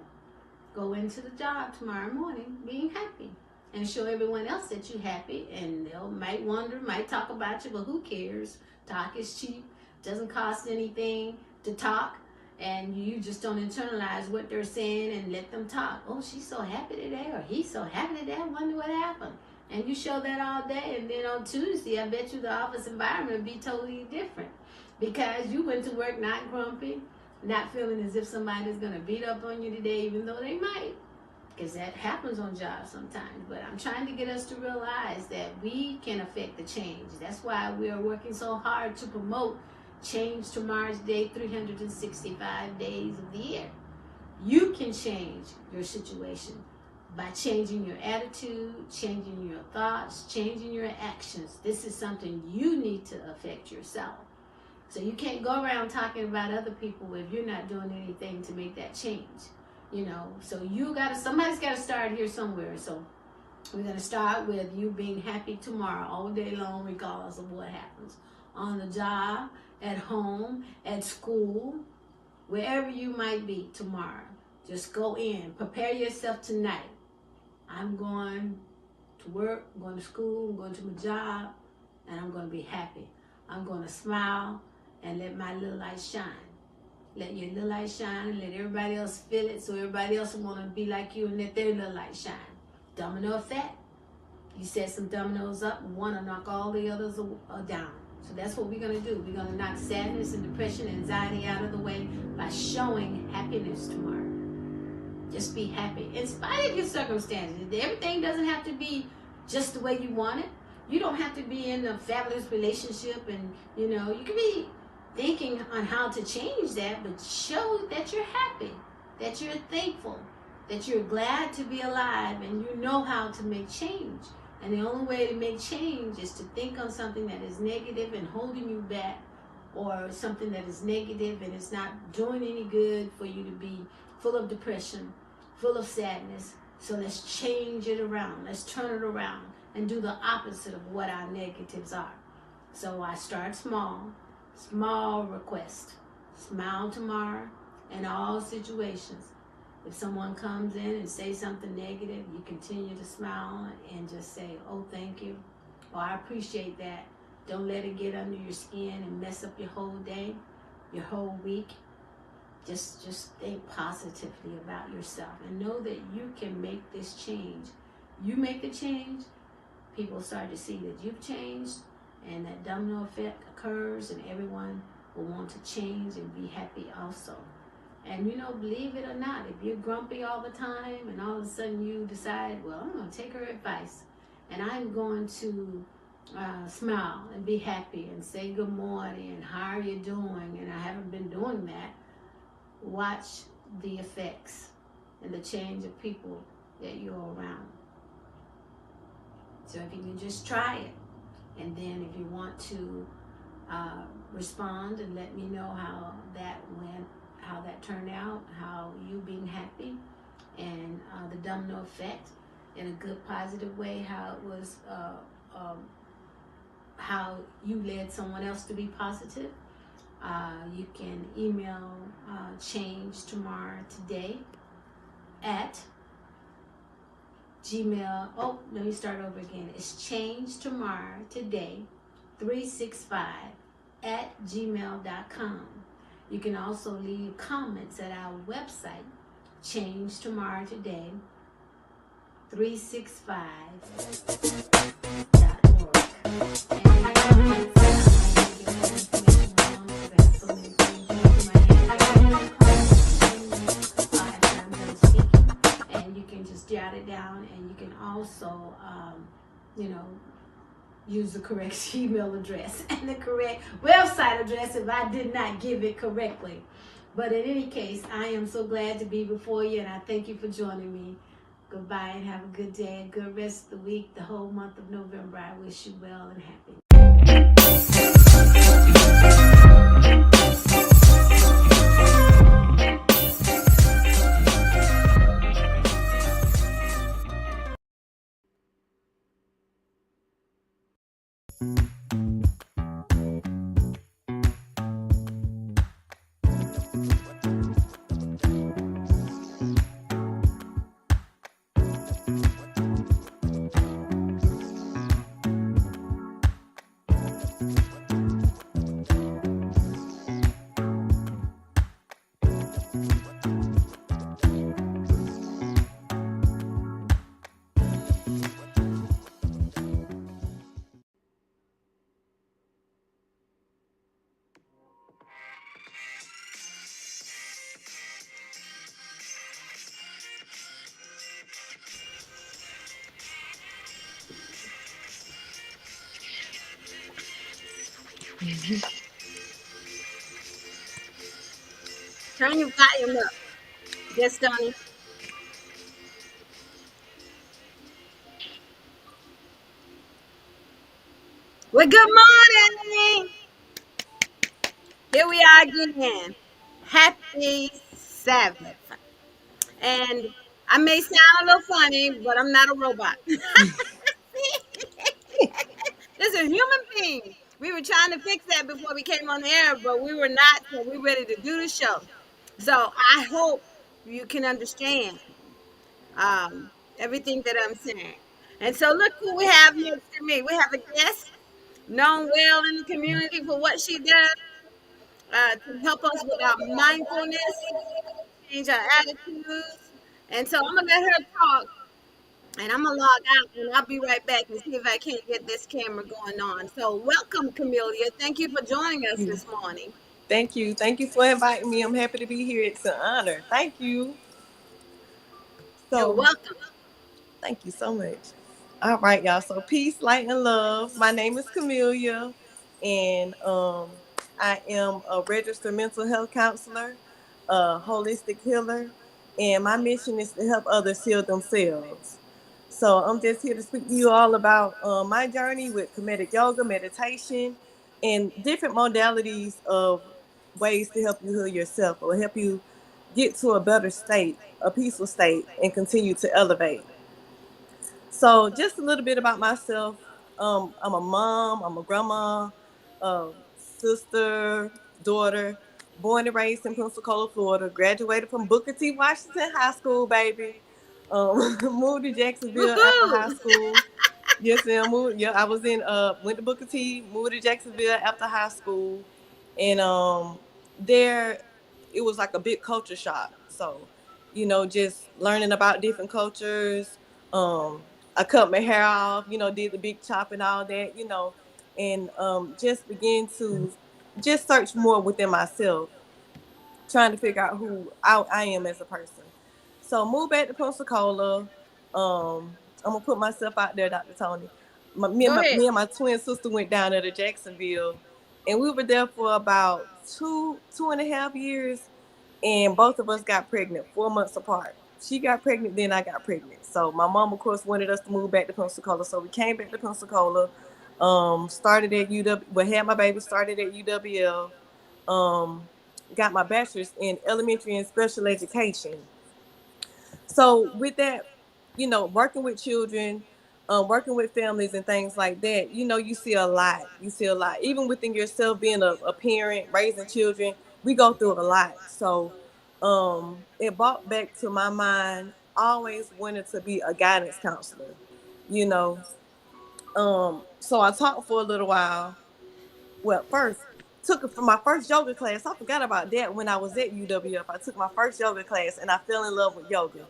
Go into the job tomorrow morning being happy and show everyone else that you're happy, and they might wonder, might talk about you, but who cares? Talk is cheap, doesn't cost anything to talk, and you just don't internalize what they're saying and let them talk. Oh, she's so happy today, or he's so happy today, I wonder what happened. And you show that all day, and then on Tuesday, I bet you the office environment will be totally different because you went to work not grumpy, not feeling as if somebody's going to beat up on you today, even though they might, because that happens on jobs sometimes. But I'm trying to get us to realize that we can affect the change. That's why we are working so hard to promote Change Tomorrow's Day, 365 days of the year. You can change your situation by changing your attitude, changing your thoughts, changing your actions. This is something you need to affect yourself. So you can't go around talking about other people if you're not doing anything to make that change. So somebody's got to start here somewhere. So we're going to start with you being happy tomorrow, all day long, regardless of what happens. On the job, at home, at school, wherever you might be tomorrow. Just go in. Prepare yourself tonight. I'm going to work, I'm going to school, I'm going to my job, and I'm going to be happy. I'm going to smile and let my little light shine. Let your little light shine and let everybody else feel it, so everybody else will want to be like you and let their little light shine. Domino effect. You set some dominoes up, one will knock all the others down. So that's what we're going to do. We're going to knock sadness and depression and anxiety out of the way by showing happiness tomorrow. Just be happy in spite of your circumstances. Everything doesn't have to be just the way you want it. You don't have to be in a fabulous relationship, and you can be thinking on how to change that, but show that you're happy, that you're thankful, that you're glad to be alive, and you know how to make change. And the only way to make change is to think on something that is negative and holding you back, or something that is negative and it's not doing any good for you to be full of depression, full of sadness. So let's change it around. Let's turn it around and do the opposite of what our negatives are. So I start small request. Smile tomorrow in all situations. If someone comes in and says something negative, you continue to smile and just say, oh, thank you. Or I appreciate that. Don't let it get under your skin and mess up your whole day, your whole week. Just think positively about yourself and know that you can make this change. You make the change, people start to see that you've changed, and that domino effect occurs, and everyone will want to change and be happy also. And believe it or not, if you're grumpy all the time and all of a sudden you decide, well, I'm going to take her advice and I'm going to smile and be happy and say good morning and how are you doing, and I haven't been doing that, watch the effects and the change of people that you're around. So if you can just try it, and then if you want to respond and let me know how that went, how that turned out, how you being happy, and the domino effect in a good positive way, how it was, how you led someone else to be positive. You can email Change Tomorrow Today at Gmail. Oh, let me start over again. It's Change Tomorrow Today 365 at gmail.com. You can also leave comments at our website, Change Tomorrow Today 365.org. And you can just jot it down, and you can also, use the correct email address and the correct website address if I did not give it correctly. But in any case, I am so glad to be before you, and I thank you for joining me. Goodbye and have a good day, a good rest of the week, the whole month of November. I wish you well and happy. Turn your volume up. Yes, Tony. Well, good morning. Here we are again. Happy Sabbath. And I may sound a little funny, but I'm not a robot. This is a human being. We were trying to fix that before we came on the air, but we were not. So we're ready to do the show. So I hope you can understand everything that I'm saying. And so look who we have next to me. We have a guest known well in the community for what she does to help us with our mindfulness, change our attitudes. And so I'm gonna let her talk, and I'm gonna log out, and I'll be right back and see if I can't get this camera going on. So welcome, Camelia. Thank you for joining us You. this morning. Thank you. Thank you for inviting me. I'm happy to be here. It's an honor. Thank you. You're So, welcome. thank you so much. All right, y'all. So, peace, light, and love. My name is Camelia, and I am a registered mental health counselor, a holistic healer, and my mission is to help others heal themselves. So, I'm just here to speak to you all about my journey with comedic yoga, meditation, and different modalities of ways to help you heal yourself or help you get to a better state, a peaceful state, and continue to elevate. So, just a little bit about myself. I'm a mom, I'm a grandma, sister, daughter, born and raised in Pensacola, Florida, graduated from Booker T. Washington High School, baby. Moved to Jacksonville after high Woohoo! school. Yes, ma'am. Moved, yeah, I was in went to Booker T, moved to Jacksonville after high school, and there it was like a big culture shock. So, just learning about different cultures. I cut my hair off, did the big chop and all that, and just began to just search more within myself, trying to figure out who I am as a person. So moved back to Pensacola. I'm gonna put myself out there, Dr. Tonie. Me and Go my ahead. me and my twin sister went down there to Jacksonville, and we were there for about two and a half years, and both of us got pregnant 4 months apart. She got pregnant, then I got pregnant. So my mom, of course, wanted us to move back to Pensacola. So we came back to Pensacola. Started at UW. Well, had my baby. Started at UWL. Got my bachelor's in elementary and special education. So with that, working with children, working with families and things like that, you see a lot. You see a lot. Even within yourself, being a parent, raising children, we go through a lot. So it brought back to my mind, always wanted to be a guidance counselor, you know. So I taught for a little while. Well, first took it for my first yoga class. I forgot about that when I was at UWF. I took my first yoga class and I fell in love with yoga.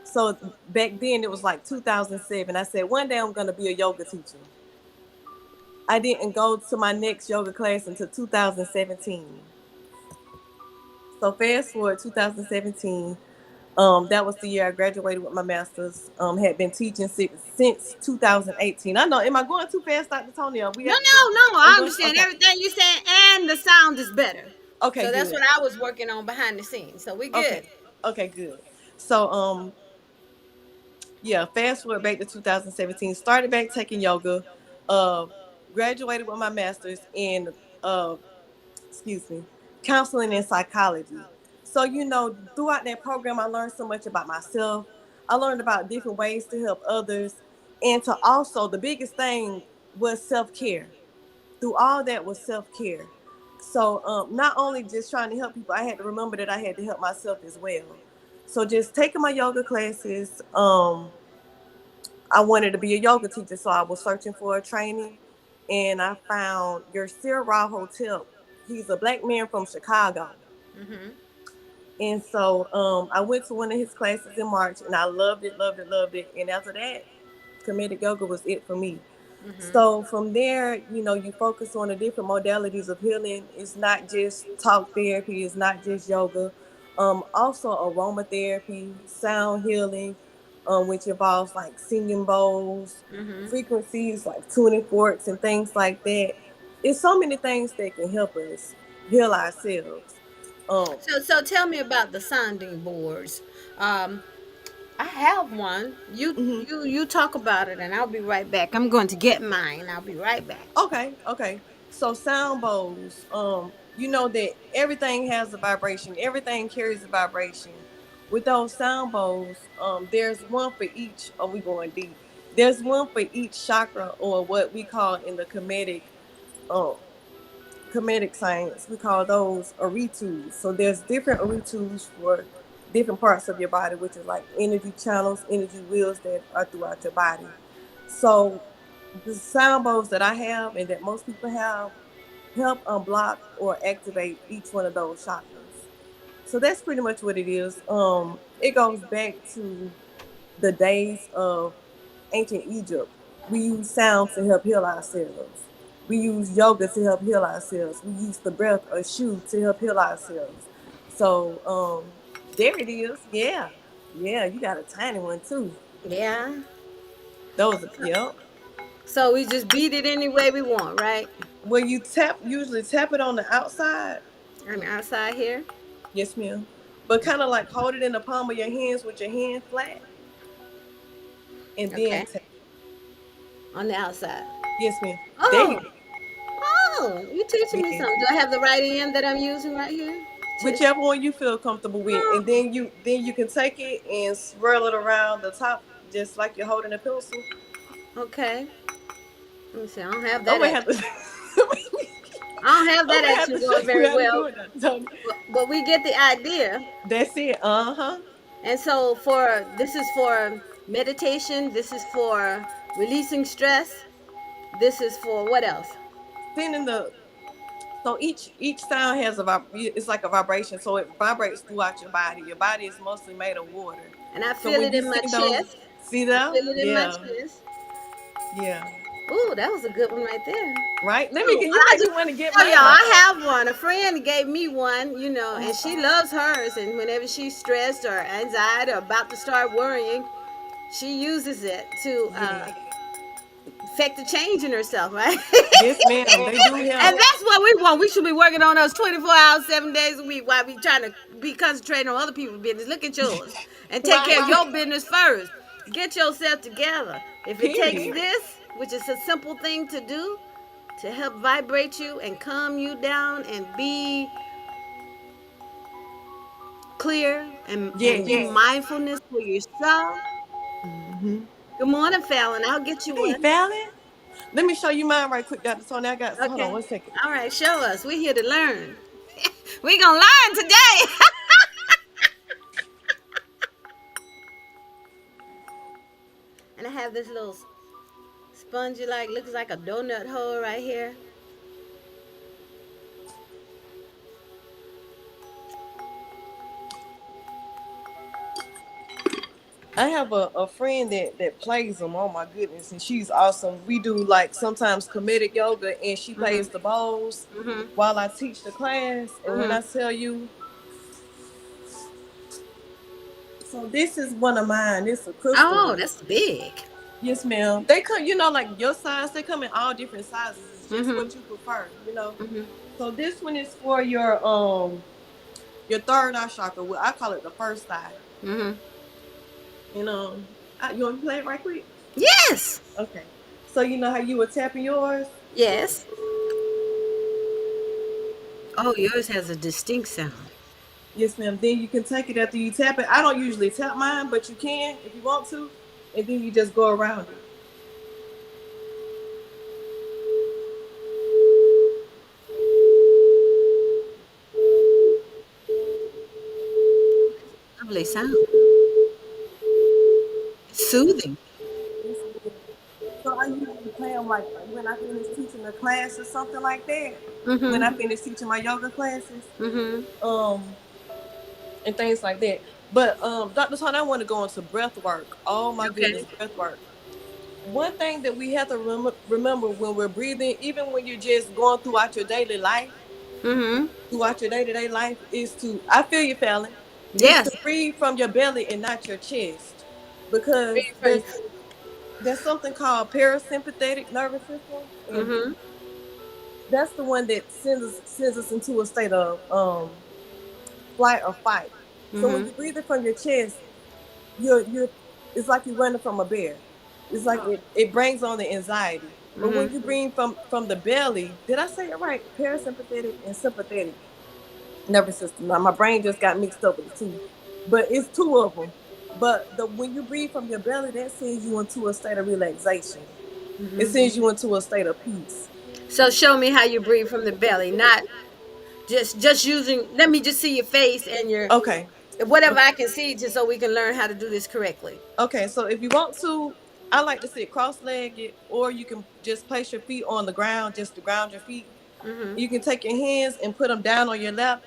So back then it was like 2007. I said one day I'm gonna be a yoga teacher. I didn't go to my next yoga class until 2017. So fast forward 2017. That was the year I graduated with my master's. Had been teaching since 2018. I know. Am I going too fast, Dr. Tony? Are we No, at the? no, no. I'm I going. understand Okay. everything you saying, and the sound is better. Okay. So that's Good. what I was working on behind the scenes. So we Okay. good. Okay. Good. So yeah, fast forward back to 2017. Started back taking yoga. Uh, Graduated with my master's in uh, excuse me, counseling and psychology. So throughout that program, I learned so much about myself. I learned about different ways to help others, and to also the biggest thing was self care. Through all that was self care. So not only just trying to help people, I had to remember that I had to help myself as well. So just taking my yoga classes. I wanted to be a yoga teacher, so I was searching for a training, and I found your Sir Hotel. He's a black man from Chicago, Mm-hmm. and so I went to one of his classes in March, and I loved it, loved it, loved it. And after that, comedic yoga was it for me. Mm-hmm. So from there, you focus on the different modalities of healing. It's not just talk therapy. It's not just yoga. Also aromatherapy, sound healing, which involves like singing bowls, Mm-hmm. frequencies like tuning forks and things like that. it's so many things that can help us heal ourselves. Um, So tell me about the sounding boards. Um, I have one. mhm. You talk about it, and I'll be right back. I'm going to get mine. I'll be right back. Okay, okay. So sound bowls, you know that everything has a vibration. Everything carries a vibration. With those sound bowls, there's one for each. Are we going deep? There's one for each chakra, or what we call in the um, comedic science, we call those aritus. So there's different aritus for different parts of your body, which is like energy channels, energy wheels that are throughout your body. So the sound bowls that I have and that most people have help unblock or activate each one of those chakras. So that's pretty much what it is. It goes back to the days of ancient Egypt. We use sound to help heal ourselves. We use yoga to help heal ourselves. We use the breath or shu to help heal ourselves. So there it is. Yeah. Yeah, you got a tiny one too. Yeah. Those yep. So we just beat it any way we want, right? When you usually tap it on the outside. On the outside here. Yes, ma'am. But kind of like hold it in the palm of your hands with your hand flat and then Okay. tap. On the outside. Yes, ma'am. There you Oh. Oh, you teaching me yeah. something. Do I have the right end that I'm using right here? Whichever one you feel comfortable with, and then you can take it and swirl it around the top, just like you're holding a pencil. Okay. Let me see. I don't have I'm that gonna have action. to. I don't have I'm that gonna have action to show going you very how to well, do it, Dr. Tony. but we get the idea. That's it. Uh huh. And so for this is for meditation. This is for releasing stress. This is for what else? Sending the so each sound has it's like a vibration, so it vibrates throughout your body. Your body is mostly made of water, And I so feel when it you in my send those, chest. see I that? feel it in my Yeah, chest. yeah. Ooh, that was a good one right there. Right. Let me. Oh, Can you I make me just want to get tell y'all, mine out? I have one. A friend gave me one, and she Uh, loves hers. And whenever she's stressed or anxiety or about to start worrying, she uses it to yeah. affect the change in herself, right? Yes, ma'am. They do And help. that's what we want. We should be working on those 24 hours, 7 days a week while we trying to be concentrating on other people's business. Look at yours and take care of Right. your business first. Get yourself together. If it takes Period. this, which is a simple thing to do, to help vibrate you and calm you down and be clear and be Yes. mindfulness for yourself. Hmm. Good morning, Fallon. I'll get you Hey, one. Fallon. Let me show you mine right quick, Dr. Tony. I got. Hold on Okay. one second. All right, show us. We're here to learn. We gonna learn today. And I have this little spongy, like looks like a donut hole right here. I have a friend that plays them. Oh my goodness, and she's awesome. We do like sometimes comedic yoga, and she plays Mhm. the bowls Mhm. while I teach the class. And when Mhm. I tell you, so this is one of mine. It's a crystal Oh, one. that's big. Yes, ma'am. They come, like your size. They come in all different sizes. It's just Mhm. what you prefer. Mhm. So this one is for your third eye chakra. Well, I call it the first eye. Mhm. And you want me to play it right quick? Yes. Okay. So you know how you were tapping yours? Yes. Oh, yours has a distinct sound. Yes, ma'am. Then you can take it after you tap it. I don't usually tap mine, but you can if you want to, and then you just go around it. Lovely sound. It's soothing. Yes, ma'am. So I usually play them like when I finish teaching a class or something like that. When I Mhm. finish teaching my yoga classes, Mhm. um, and things like that. But Dr. Tony, I want to go into breath work. Oh my Okay. goodness, breath work. One thing that we have to remember when we're breathing, even when you're just going Mhm. throughout your day-to-day life, is to, I feel you, Fallon, is Yes. to breathe from your belly and not your chest. Because Very funny. there's something called parasympathetic nervous system, and Mhm. that's the one that sends us into a state of flight or fight. So when Mm-hmm. you're breathing from your chest, you're it's like you're running from a bear. It's like it brings on the anxiety. But when you Mm-hmm. breathe from the belly, did I say it right? Parasympathetic and sympathetic nervous system. Now my brain just got mixed up with the two, but it's two of them. But the when you breathe from your belly, that sends you into a state of relaxation. It sends you into a state of peace. So show me how you breathe from the belly, not just using. Let me just see your face and your Okay. whatever I can see, just so we can learn how to do this correctly. Okay, so if you want to, I like to sit cross-legged, or you can just place your feet on the ground, just to ground your feet. Mm-hmm. You can take your hands and put them down on your lap.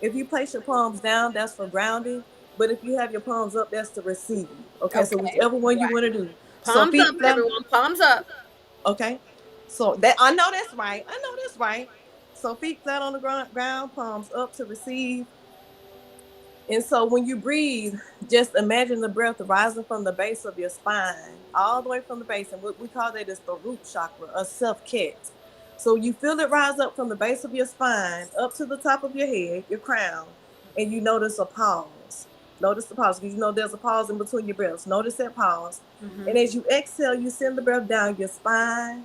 If you place your palms down, that's for grounding. But if you have your palms up, that's to receive. Okay, so Okay. whichever one you Right. want to do. So Palms up, feet flat. everyone. Palms up. Okay, so that I know that's right. I know that's right. So feet flat on the ground, palms up to receive. And so when you breathe, just imagine the breath rising from the base of your spine, all the way from the base. And what we call that is the root chakra, a self cat. So you feel it rise up from the base of your spine, up to the top of your head, your crown, and you notice a pause. Notice the pause, because you know there's a pause in between your breaths. Notice that pause. And as you exhale, you send the breath down your spine,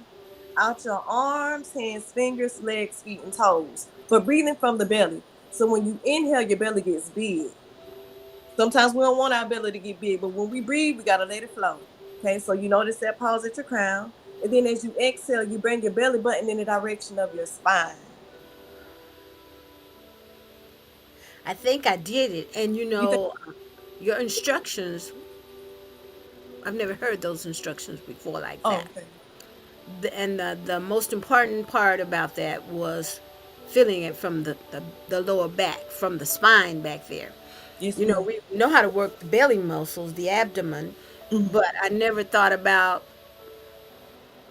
out your arms, hands, fingers, legs, feet, and toes. For breathing from the belly. So when you inhale, your belly gets big. Sometimes we don't want our belly to get big, but when we breathe, we gotta let it flow. Okay, so you notice that pause at your crown, and then as you exhale, you bring your belly button in the direction of your spine. I think I did it. And You think? your instructions, I've never heard those instructions before like Oh, that. okay. And the most important part about that was feeling it from the lower back, from the spine back there. Yes, ma'am. We know how to work the belly muscles, the abdomen, Mhm. but I never thought about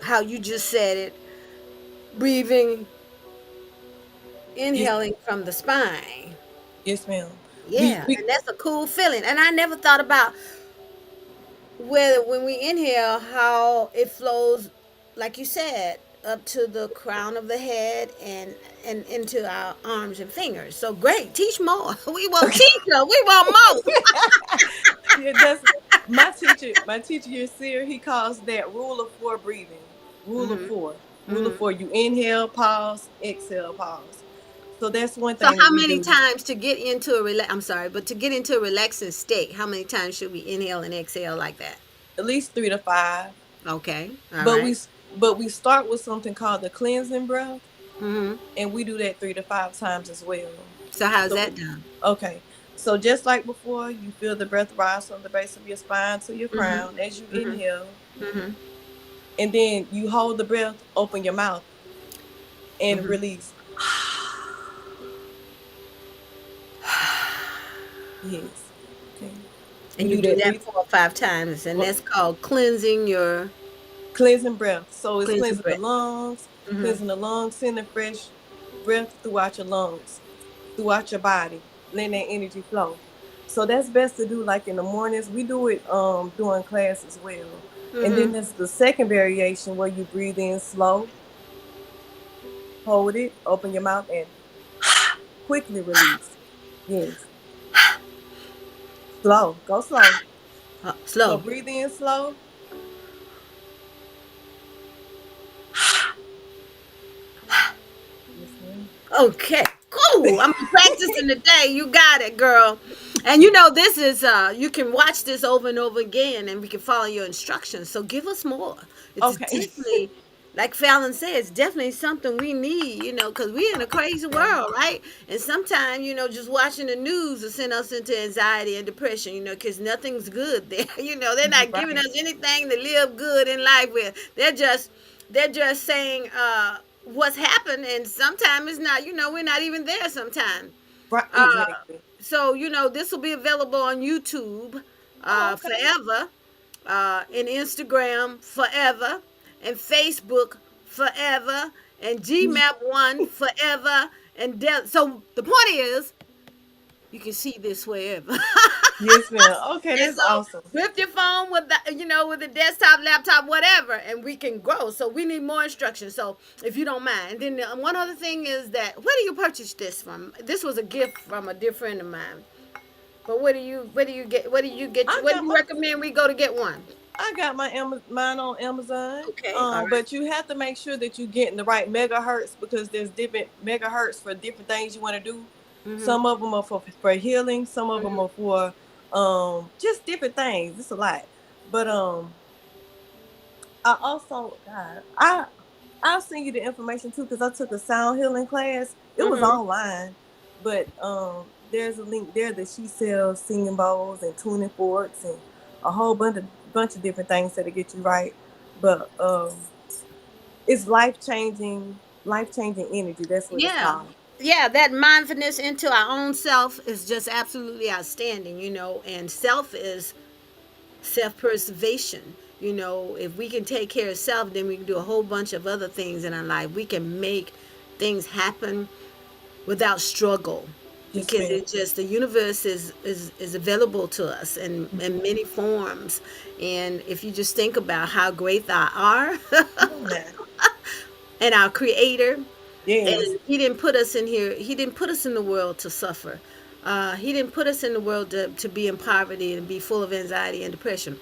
how you just said it, breathing, Yes, inhaling from the spine. yes, ma'am. We Yeah, we and that's a cool feeling. And I never thought about whether when we inhale, how it flows, like you said, up to the crown of the head and into our arms and fingers. So great, teach more. We want teacher. We want more. yeah, that's my teacher. My teacher here, Seer, he calls that rule of four breathing. Rule of four. Rule of four. You inhale, pause, exhale, pause. So that's one So thing that how we many do. times to get into a relax? I'm sorry, but to get into a relaxing state, how many times should we inhale and exhale like that? At least 3 to 5. Okay, all But right. we start with something called the cleansing breath, Mm-hmm. and we do that 3 to 5 times as well. So how's So that done? okay, so just like before, you feel the breath rise from the base of your spine to your Mm-hmm. crown as you Mm-hmm. inhale, Mm-hmm. and then you hold the breath, open your mouth, and Mm-hmm. release. Yes. Okay. We And you do do that that three 4 or 5 times, and uh, that's called cleansing your cleansing breath. So it's cleansing cleansing breath. Mm-hmm. the lungs, sending fresh breath throughout your lungs, throughout your body, letting that energy flow. So that's best to do like in the mornings. We do it during class as well. And then Mm-hmm. there's the second variation where you breathe in slow, hold it, open your mouth, and quickly release. Yes. Slow. Go slow. So Slow. breathe in slow. Yes, ma'am. Okay, cool. I'm practicing today. You got it, girl. And this is you can watch this over and over again and we can follow your instructions. So give us more. It's Okay. definitely like Fallon said, it's definitely something we need, because we're in a crazy Yeah. world, right? And sometimes, just watching the news will send us into anxiety and depression, because nothing's good there. They're You're not giving right. us anything to live good in life with. They're just saying what's happened, and sometimes it's not. We're not even there sometimes. Right. Uh, Exactly. so this will be available on YouTube Oh, okay. forever, and Instagram forever, and Facebook forever, and Gmap one forever, and so the point is you can see this wherever. Yes, ma'am. Okay, And that's so awesome. with your phone, with the with the desktop, laptop, whatever, and we can grow. So we need more instructions. So if you don't mind, then one other thing is that where do you purchase this from? This was a gift from a dear friend of mine. But I what do got you my recommend we go to get one? mine on Amazon. Okay, all right. But you have to make sure that you're getting the right megahertz because there's different megahertz for different things you want to do. Mm-hmm. Some of them are for healing. Some of them Mm-hmm. are for just different things. It's a lot. But I also God I'll send you the information too because I took a sound healing class. It was Mm-hmm. online, but there's a link there that she sells singing bowls and tuning forks and a whole bunch of different things that'll get you right. But it's life changing energy. That's what it's Yeah. called. Yeah, that mindfulness into our own self is just absolutely outstanding, and self is self-preservation. If we can take care of self, then we can do a whole bunch of other things in our life. We can make things happen without struggle, Yes, because ma'am. it's just the universe is available to us in many forms. And if you just think about how great thou are Come on now. and our creator, Yes. and he didn't put us in here, he didn't put us in the world to suffer. He didn't put us in the world to be in poverty and be full of anxiety and depression.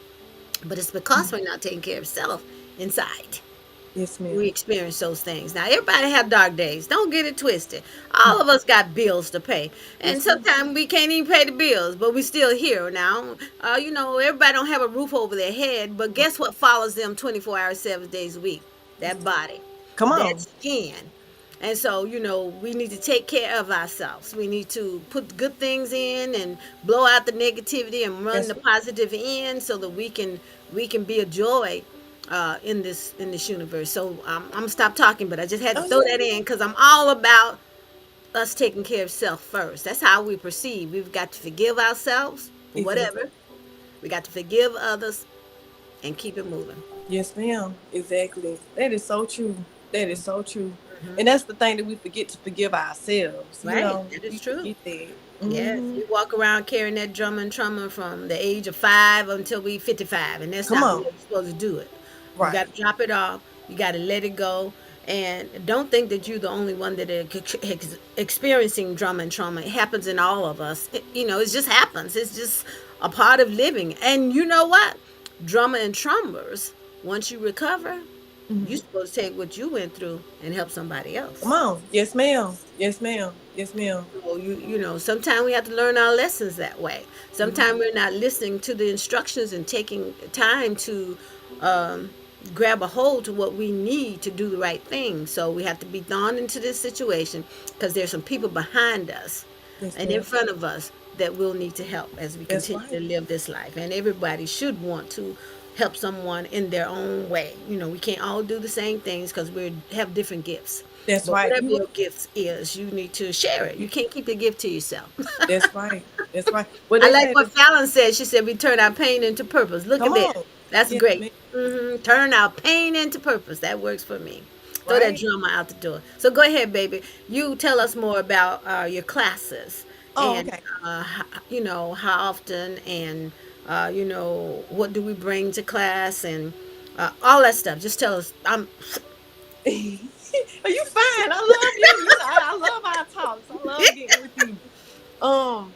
But it's because we're not taking care of self inside. Yes, We ma'am. experience those things. Now, everybody have dark days. Don't get it twisted. All of us got bills to pay, and Yes, ma'am. sometimes we can't even pay the bills, but we still here. Now, everybody don't have a roof over their head, but guess what follows them 24 hours, 7 days a week? That body, Come that on. skin. And so, we need to take care of ourselves. We need to put good things in and blow out the negativity and run That's the positive in, so that we can be a joy in this universe. So I'm gonna stop talking, but I just had to oh throw yeah. that in because I'm all about us taking care of self first. That's how we perceive. We've got to forgive ourselves for Exactly. whatever. We got to forgive others and keep it moving. Yes, ma'am. Exactly. That is so true. That is so true. And Hmm. that's the thing that we forget to forgive ourselves. Right, that is We true. forget that. Yes, Mm-hmm. we walk around carrying that drum and trauma from the age of 5 until we 55, and that's Come not the way on. we're supposed to do it. You got Right. to drop it off. You got to let it go, and don't think that you're the only one that is experiencing drama and trauma. It happens in all of us. It just happens. It's just a part of living. And you know what? Drama and traumas. Once you recover, you're Mm-hmm. supposed to take what you went through and help somebody Come else. on. Yes, ma'am. Yes, ma'am. Yes, ma'am. So sometimes we have to learn our lessons that way. Mm-hmm. Sometimes we're not listening to the instructions and taking time to um, grab a hold to what we need to do the right thing. So we have to be thrown into this situation because there's some people behind us Yes, and in ma'am. front of us that will need to help as we That's continue to right. live this life. And everybody should want to help someone in their own way. We can't all do the same things because we have different gifts. That's But right. whatever You your gift is, you need to share it. You can't keep the gift to yourself. that's right. That's right. Well I they like say what that Fallon said. She said, we turn our pain into purpose. Look come at that. on. That's Yes, great. ma'am. Turn our pain into purpose. That works for me. Throw that Right? drama out the door. So go ahead, baby. You tell us more about your classes Oh, and, okay. how often and, what do we bring to class and all that stuff. Just tell us. Are you fine? I love you. I love our talks. I love getting with you. Um,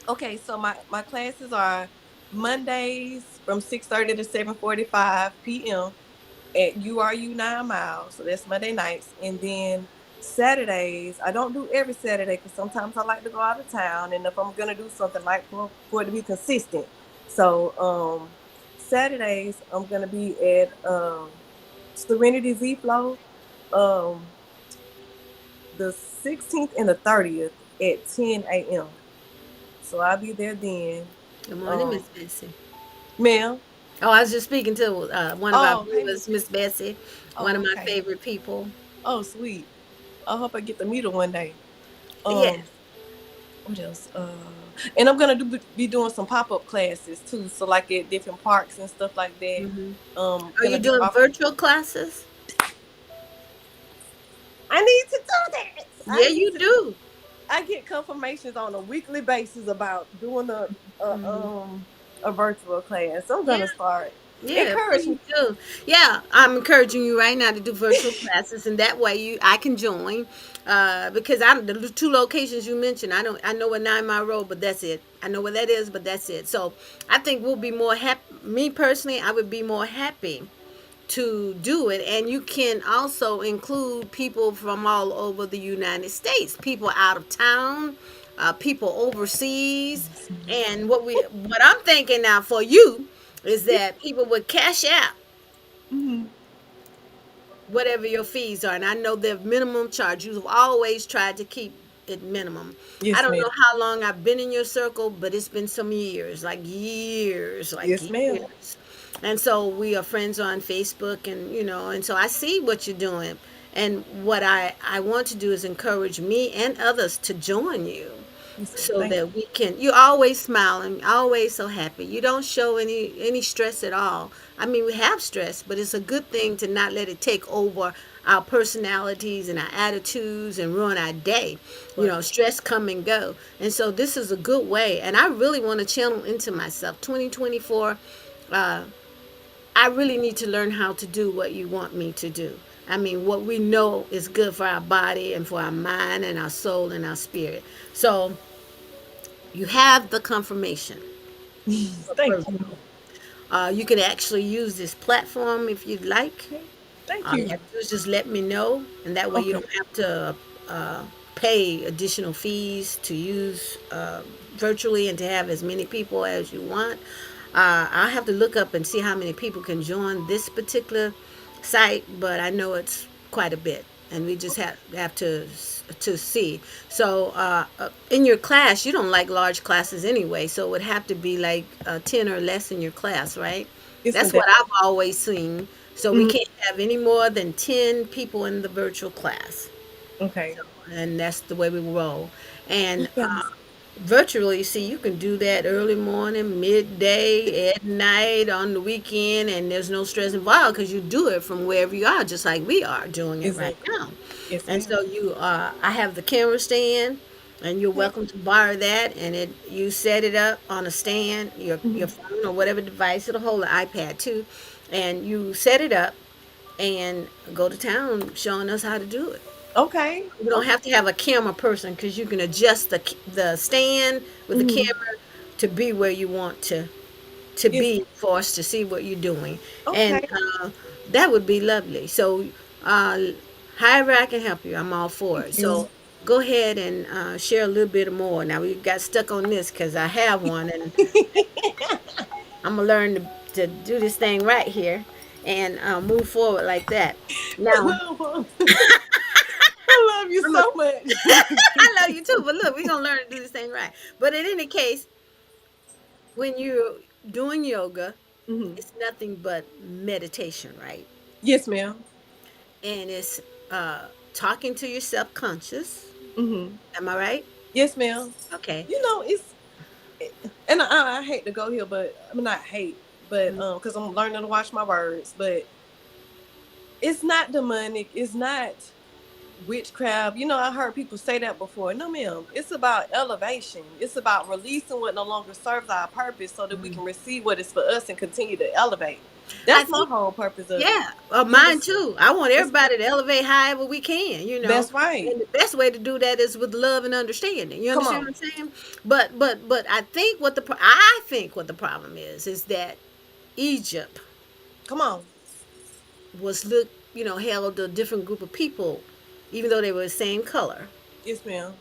okay, so my classes are Mondays from 6:30 to 7:45 p.m. at URU 9 miles. So that's Monday nights. And then Saturdays, I don't do every Saturday because sometimes I like to go out of town. And if I'm gonna do something like for it to be consistent. So Saturdays I'm gonna be at Serenity Z Flow. Um the 16th and the 30th at 10 a.m. So I'll be there then. Good morning, Um, Miss Bessie. ma'am. Oh, I was just speaking to one of our Oh, hey, Miss viewers, Miss Bessie. Bessie, one Oh, of my okay. favorite people. Oh, sweet. I hope I get to meet her one day. Yes. Um, what else? And I'm gonna be doing some pop-up classes too. So like at different parks and stuff like that. Are you Gonna be doing off. virtual classes? I need to do that. I Yeah, need you to. do. I get confirmations on a weekly basis about doing a virtual class. I'm Yeah. gonna start. Yeah, Encourage please me. do. Yeah, I'm encouraging you right now to do virtual classes, and that way I can join. Because the two locations you mentioned, I know a 9 Mile Road, but that's it. I know where that is, but that's it. So I think we'll be more happy. Me personally, I would be more happy to do it, and you can also include people from all over the United States, people out of town, people overseas. And what I'm thinking now for you is that people would cash out Hmm. whatever your fees are. And I know the minimum charge. You've always tried to keep it minimum. I Yes, don't ma'am. know how long I've been in your circle, but it's been some years, like years, like Yes, ma'am. years. And so we are friends on Facebook, and and so I see what you're doing. And what I want to do is encourage me and others to join you Yes, ma'am. so Thank that we can. You're always smiling, always so happy. You don't show any stress at all. I mean, we have stress, but it's a good thing to not let it take over our personalities and our attitudes and ruin our day. you. Right. Stress come and go. And so this is a good way, and I really want to channel into myself. 2024, uh I really need to learn how to do what you want me to do. I mean, what we know is good for our body and for our mind and our soul and our spirit. So you have the confirmation for Thank you. virtual. You can actually use this platform if you'd like. Okay. Thank All you you. have to do is just let me know, and that way you Okay. don't have to pay additional fees to use virtually and to have as many people as you want. I'll have to look up and see how many people can join this particular site, but I know it's quite a bit, and we just have to see. So, in your class, you don't like large classes anyway, so it would have to be like 10 or less in your class, right? Yes, That's ma'am. what I've always seen. So we Mhm. can't have any more than 10 people in the virtual class. Okay. And that's the way we roll. And Okay. virtually, see, you can do that early morning, midday, at night, on the weekend, and there's no stress involved because you do it from wherever you are, just like we are doing it right Exactly. now. Yes, And ma'am. so I have the camera stand, and you're Okay. welcome to borrow that. And you set it up on a stand, your Mhm. phone or whatever device. It'll hold an iPad too, and you set it up and go to town showing us how to do it. Okay. You don't Okay. have to have a camera person because you can adjust the stand with the Mhm. camera to be where you want to Yes. be for us to see what you're doing, and Okay. that would be lovely. So, uh, however I can help you, I'm all for Thank it. you. So, go ahead and share a little bit more. Now we got stuck on this because I have one, and I'm gonna learn to do this thing right here and move forward like that. Now, I love you I'm a, so much. I love you too, but look, we're gonna learn to do this thing right. But in any case, when you're doing yoga, Hmm. it's nothing but meditation, right? Yes, ma'am. And it's talking to your subconscious. Hmm. Am I right? Yes, ma'am. Okay. It's and I hate to go here, but I mean not hate, but because I'm learning to watch my words. But it's not demonic. It's not witchcraft. I heard people say that before. No, ma'am. It's about elevation. It's about releasing what no longer serves our purpose so that we can receive what is for us and continue to elevate. I That's my think, whole purpose of it. yeah, You mine understand? too. I want It's, everybody to elevate however we can. that's right. And the best way to do that is with love and understanding. You Come understand what on. I'm saying? But I think what the problem is that Egypt Come on. was held a different group of people, even though they were the same color. Yes, ma'am.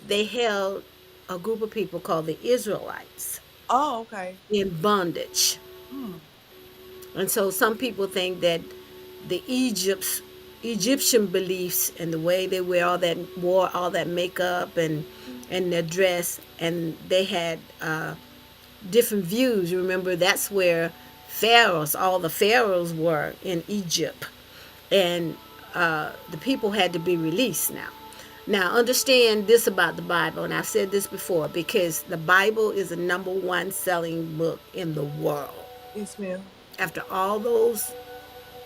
They held a group of people called the Israelites Oh, okay. in bondage. Hmm. And so some people think that the Egyptian beliefs and the way they wore all that makeup and their dress, and they had different views. You remember that's where all the pharaohs were in Egypt, and the people had to be released now. Now, understand this about the Bible, and I've said this before, because the Bible is the number one selling book in the world. Yes, ma'am. After all those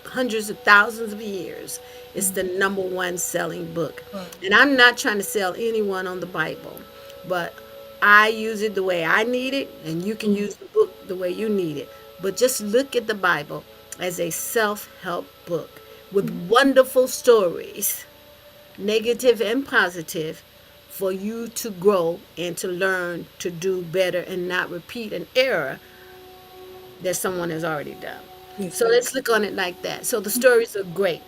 hundreds of thousands of years. It's the number one selling book. And I'm not trying to sell anyone on the Bible, but I use it the way I need it, and you can use the book the way you need it. But just look at the Bible as a self help book with wonderful stories, negative and positive, for you to grow and to learn to do better and not repeat an error that someone has already done. Yes, So ma'am. let's look on it like that. So the stories are great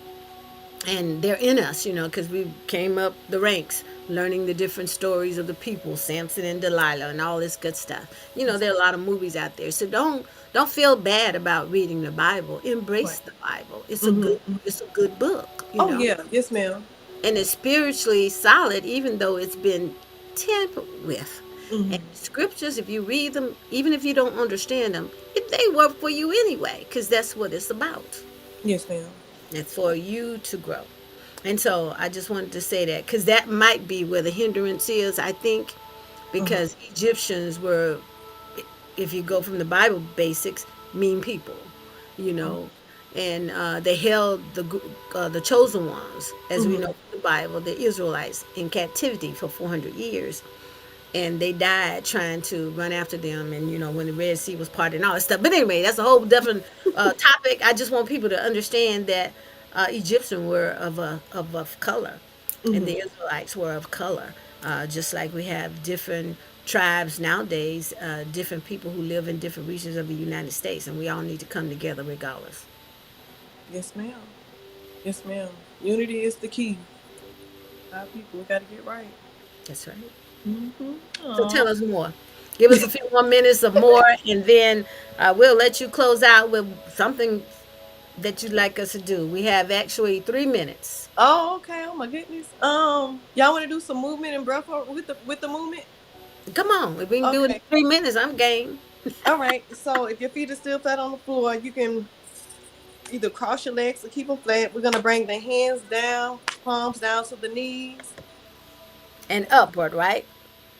and they're in us, because we came up the ranks learning the different stories of the people, Samson and Delilah and all this good stuff. Yes, There are a lot of movies out there. So don't feel bad about reading the Bible. Embrace right. the Bible. Mm-hmm. It's a good book. Oh yeah, yes, ma'am. And it's spiritually solid even though it's been tampered with. And Mm-hmm. scriptures, if you read them, even if you don't understand them, they work for you anyway, because that's what it's about. Yes, ma'am. It's for you to grow. And so I just wanted to say that because that might be where the hindrance is, I think, Uh-huh. because Egyptians were, if you go from the Bible basics, mean people, you Uh-huh. know, and they held the chosen ones, as we Mm-hmm. know from the Bible, the Israelites, in captivity for 400 years, and they died trying to run after them, and when the Red Sea was parted and all that stuff. But anyway, that's a whole different topic. I just want people to understand that Egyptians were of color, and Mm-hmm. the Israelites were of color, just like we have different tribes nowadays, different people who live in different regions of the United States, and we all need to come together regardless. Yes, ma'am. Yes, ma'am. Unity is the key. Our people, we got to get right. That's right. Mm-hmm. So Oh. tell us more. Give us a few more minutes of more, and then we'll let you close out with something that you'd like us to do. We have actually 3 minutes. Oh, okay. Oh my goodness. Y'all want to do some movement and breath work with the movement? Come on, if we can do it in Okay. 3 minutes, I'm game. All right. So if your feet are still flat on the floor, you can either cross your legs or keep them flat. We're gonna bring the hands down, palms down to the knees. And upward, right?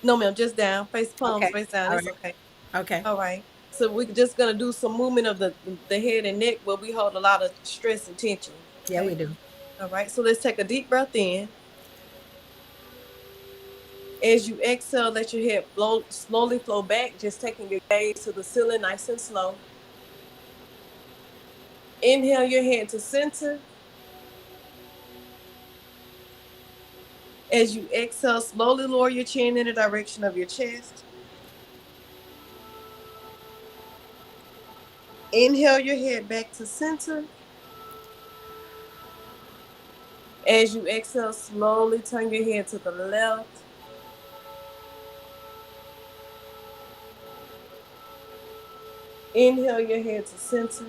No, ma'am, just down. Face palms Okay. face down. All It's right. okay. Okay. All right. So we're just gonna do some movement of the head and neck where we hold a lot of stress and tension. Yeah, we Okay. do. All right. So let's take a deep breath in. As you exhale, let your head slowly flow back, just taking your gaze to the ceiling nice and slow. Inhale your head to center. As you exhale, slowly lower your chin in the direction of your chest. Inhale your head back to center. As you exhale, slowly turn your head to the left. Inhale your head to center.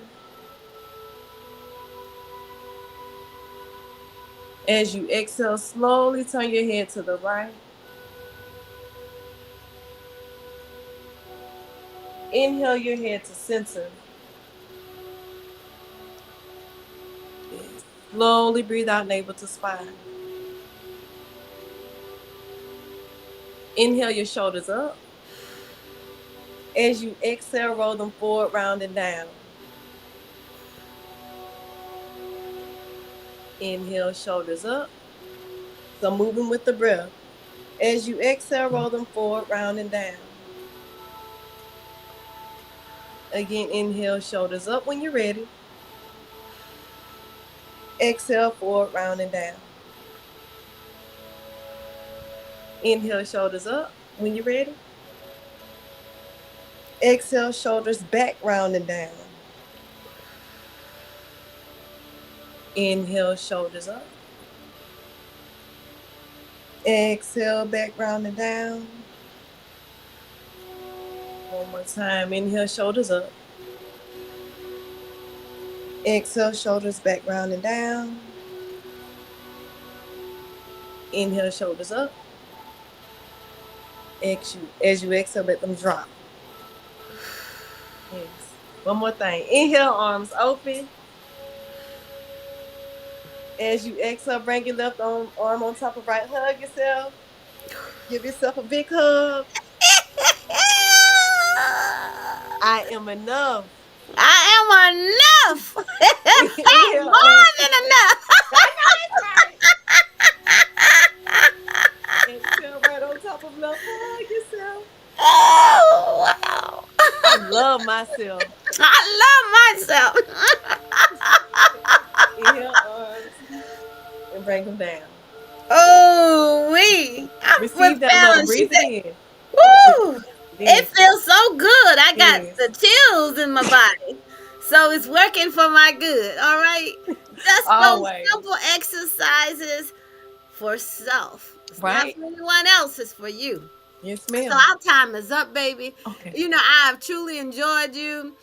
As you exhale, slowly turn your head to the right. Inhale your head to center. Yes. Slowly breathe out, navel to spine. Inhale your shoulders up. As you exhale, roll them forward, round and down. Inhale, shoulders up. So moving with the breath. As you exhale, roll them forward, round and down. Again, inhale, shoulders up when you're ready. Exhale, forward, round and down. Inhale, shoulders up when you're ready. Exhale, shoulders back, round and down. Inhale, shoulders up. Exhale, back, round and down. One more time. Inhale, shoulders up. Exhale, shoulders back, round and down. Inhale, shoulders up. As you exhale, let them drop. Yes. One more thing. Inhale, arms open. As you exhale, bring your left arm on top of right. Hug yourself. Give yourself a big hug. I am enough. I am enough. Inhale, More than enough. I know that's right. Exhale right on top of love. Hug yourself. Oh, wow. I love myself. I love myself. Inhale arms and bring them down. Oh, I'm with Receive that love. Fallon. She Breathe it said, in. woo, Receive it it in. feels so good. I got Yes. the chills in my body. So it's working for my good. All right. Just those Always. simple exercises for self. It's not Right? for anyone else, it's for you. Yes, So ma'am. our time is up, baby. Okay. I've truly enjoyed you.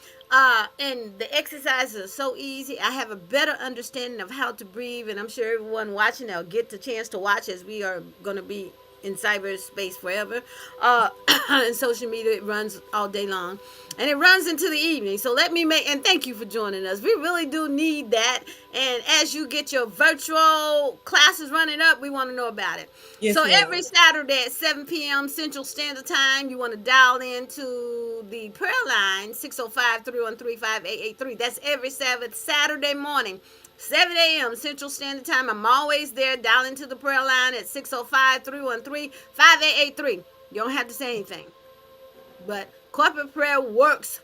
And the exercises are so easy. I have a better understanding of how to breathe, and I'm sure everyone watching will get the chance to watch as we are going to be in cyberspace forever. Uh, and social media, it runs all day long, and it runs into the evening. So let me make and thank you for joining us. We really do need that. And as you get your virtual classes running up, we want to know about it. Yes, So ma'am. every Saturday at 7 p.m. Central Standard Time, you want to dial into the prayer line 605-313-5883. That's every Saturday morning, 7 a.m. Central Standard Time. I'm always there. Dial into the prayer line at 605-313-5883. You don't have to say anything. But corporate prayer works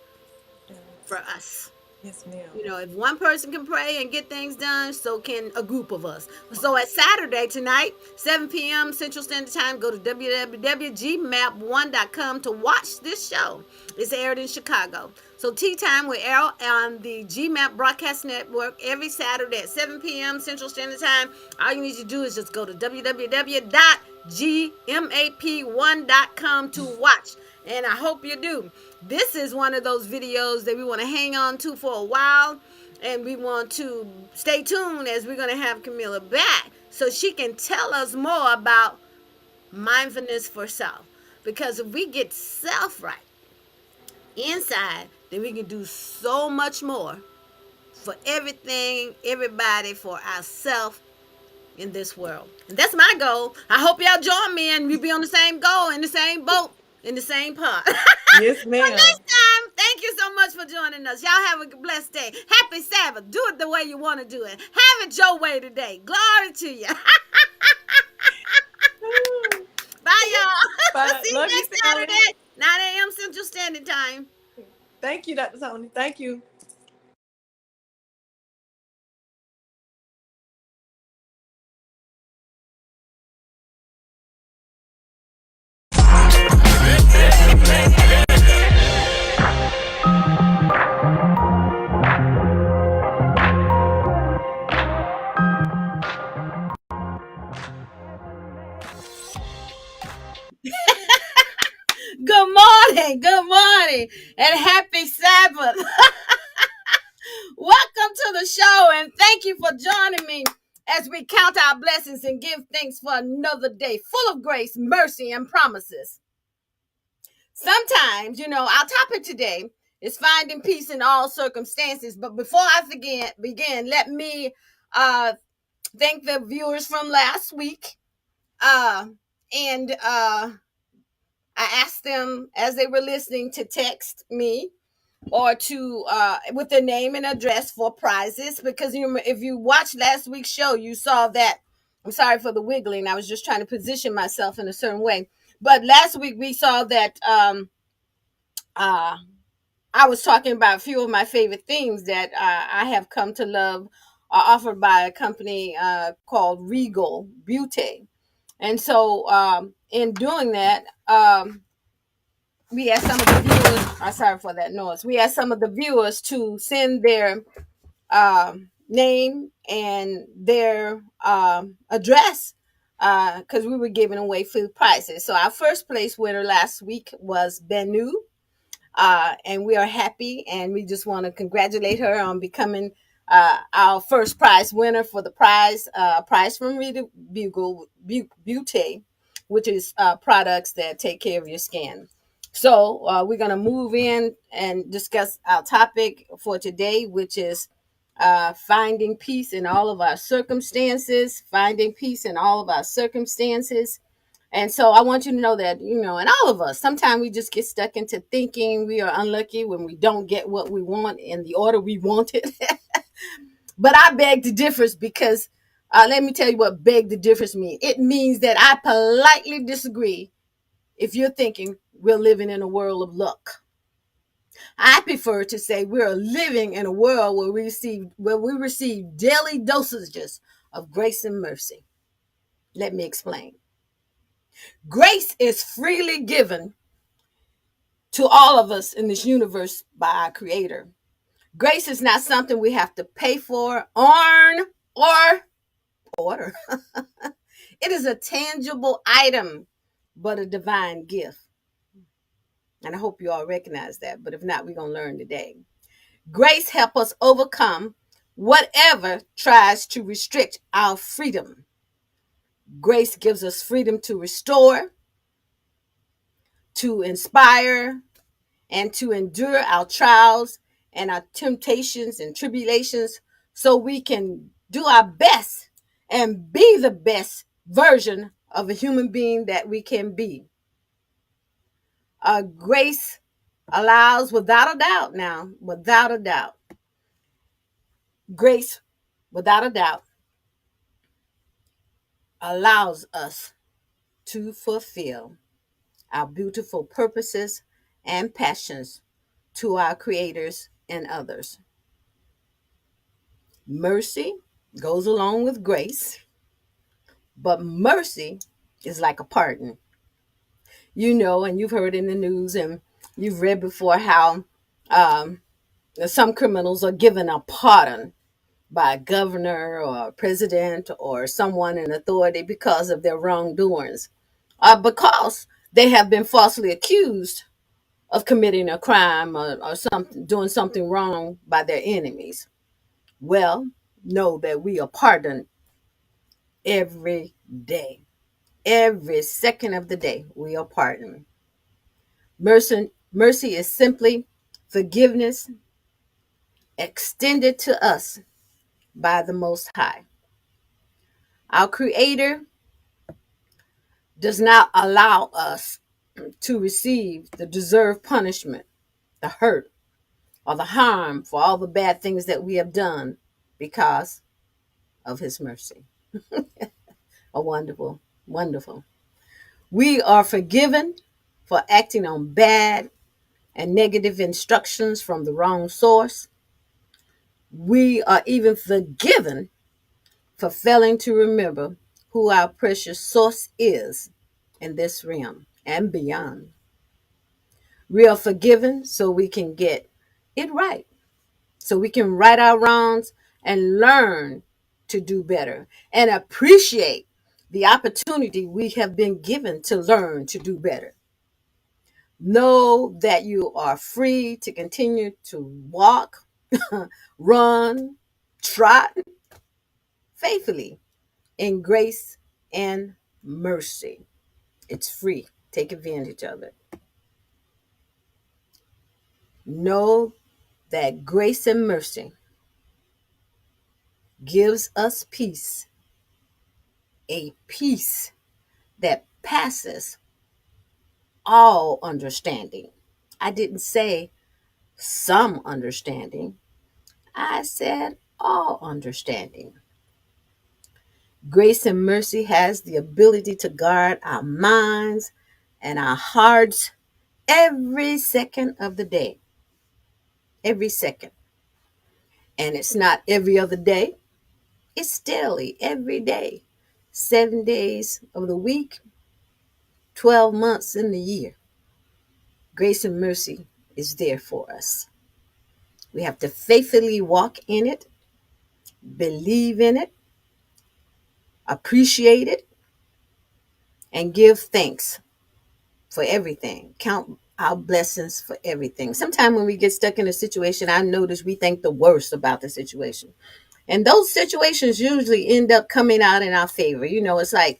for us. Yes, ma'am. If one person can pray and get things done, so can a group of us. So at Saturday tonight, 7 p.m. Central Standard Time, go to www.gmap1.com to watch this show. It's aired in Chicago. So Tea Time will air on the GMAP Broadcast Network every Saturday at 7 p.m. Central Standard Time. All you need to do is just go to www.gmap1.com to watch. And I hope you do. This is one of those videos that we want to hang on to for a while. And we want to stay tuned as we're going to have Camilla back so she can tell us more about mindfulness for self. Because if we get self right inside, then we can do so much more for everything, everybody, for ourselves in this world. And that's my goal. I hope y'all join me and we be on the same goal, in the same boat, in the same pot. Yes, Till ma'am. next time, thank you so much for joining us. Y'all have a blessed day. Happy Sabbath. Do it the way you want to do it. Have it your way today. Glory to you. Bye, y'all. Bye. See you Love you, next Sally. Saturday, 9 a.m. Central Standard Time. Thank you, Dr. Tony. Thank you. Good morning. Good morning. And happy Sabbath. Welcome to the show, and thank you for joining me as we count our blessings and give thanks for another day full of grace, mercy, and promises. Sometimes, our topic today is finding peace in all circumstances. But before I begin, let me uh, thank the viewers from last week. And I asked them as they were listening to text me or to with their name and address for prizes, because if you watched last week's show, you saw that. I'm sorry for the wiggling. I was just trying to position myself in a certain way. But last week we saw that uh, I was talking about a few of my favorite things that I have come to love, offered by a company called Regal Beauty. And so in doing that, we asked some of the viewers, I'm sorry for that noise. We asked some of the viewers to send their name and their address because we were giving away food prizes. So our first place winner last week was Benu, and we are happy, and we just want to congratulate her on becoming our first prize winner for the prize from Bugle Beauty, which is products that take care of your skin. So we're going to move in and discuss our topic for today, which is finding peace in all of our circumstances, finding peace in all of our circumstances. And so I want you to know that, and all of us, sometimes we just get stuck into thinking we are unlucky when we don't get what we want in the order we want it. But I beg the difference because let me tell you what beg the difference means. It means that I politely disagree if you're thinking we're living in a world of luck. I prefer to say we're living in a world where we receive daily dosages of grace and mercy. Let me explain. Grace is freely given to all of us in this universe by our Creator. Grace is not something we have to pay for, earn, or order. It is a tangible item, but a divine gift. And I hope you all recognize that. But if not, we're going to learn today. Grace helps us overcome whatever tries to restrict our freedom. Grace gives us freedom to restore, to inspire, and to endure our trials and our temptations and tribulations so we can do our best and be the best version of a human being that we can be. Grace allows, without a doubt, grace, without a doubt, allows us to fulfill our beautiful purposes and passions to our creators and others. Mercy goes along with grace, but mercy is like a pardon. And you've heard in the news and you've read before how um, some criminals are given a pardon by a governor or a president or someone in authority because of their wrongdoings, because they have been falsely accused of committing a crime or something, doing something wrong by their enemies. Well, know that we are pardoned every day. Every second of the day, we are pardoned. Mercy is simply forgiveness extended to us by the Most High. Our Creator does not allow us to receive the deserved punishment, the hurt, or the harm for all the bad things that we have done because of His mercy. A wonderful, wonderful. We are forgiven for acting on bad and negative instructions from the wrong source. We are even forgiven for failing to remember who our precious source is in this realm and beyond. We are forgiven so we can get it right, so we can right our wrongs and learn to do better and appreciate the opportunity we have been given to learn to do better. Know that you are free to continue to walk, run, trot faithfully in grace and mercy. It's free. Take advantage of it. Know that grace and mercy gives us peace, a peace that passes all understanding. I didn't say some understanding. I said all understanding. Grace and mercy has the ability to guard our minds and our hearts every second of the day. Every second. And it's not every other day, it's daily, every day. 7 days of the week, 12 months in the year. Grace and mercy is there for us. We have to faithfully walk in it, believe in it, appreciate it, and give thanks for everything. Count our blessings for everything. Sometimes when we get stuck in a situation, I notice we think the worst about the situation. And those situations usually end up coming out in our favor. It's like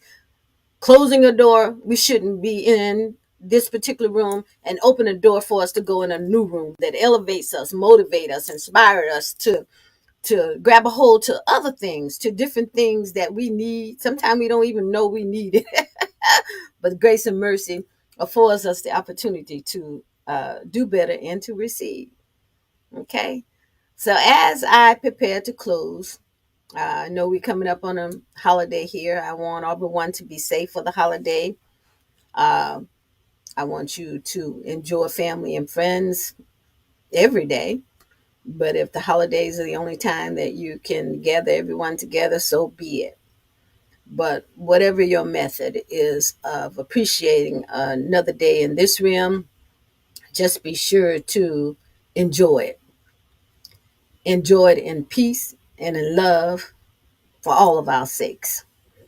closing a door we shouldn't be in this particular room and open a door for us to go in a new room that elevates us, motivate us, inspire us to grab a hold to other things, to different things that we need. Sometimes we don't even know we need it. But grace and mercy affords us the opportunity to do better and to receive. Okay. So as I prepare to close, I know we're coming up on a holiday here. I want everyone to be safe for the holiday. Uh, I want you to enjoy family and friends every day. But if the holidays are the only time that you can gather everyone together, so be it. But whatever your method is of appreciating another day in this realm, just be sure to enjoy it. Enjoy it in peace and in love for all of our sakes.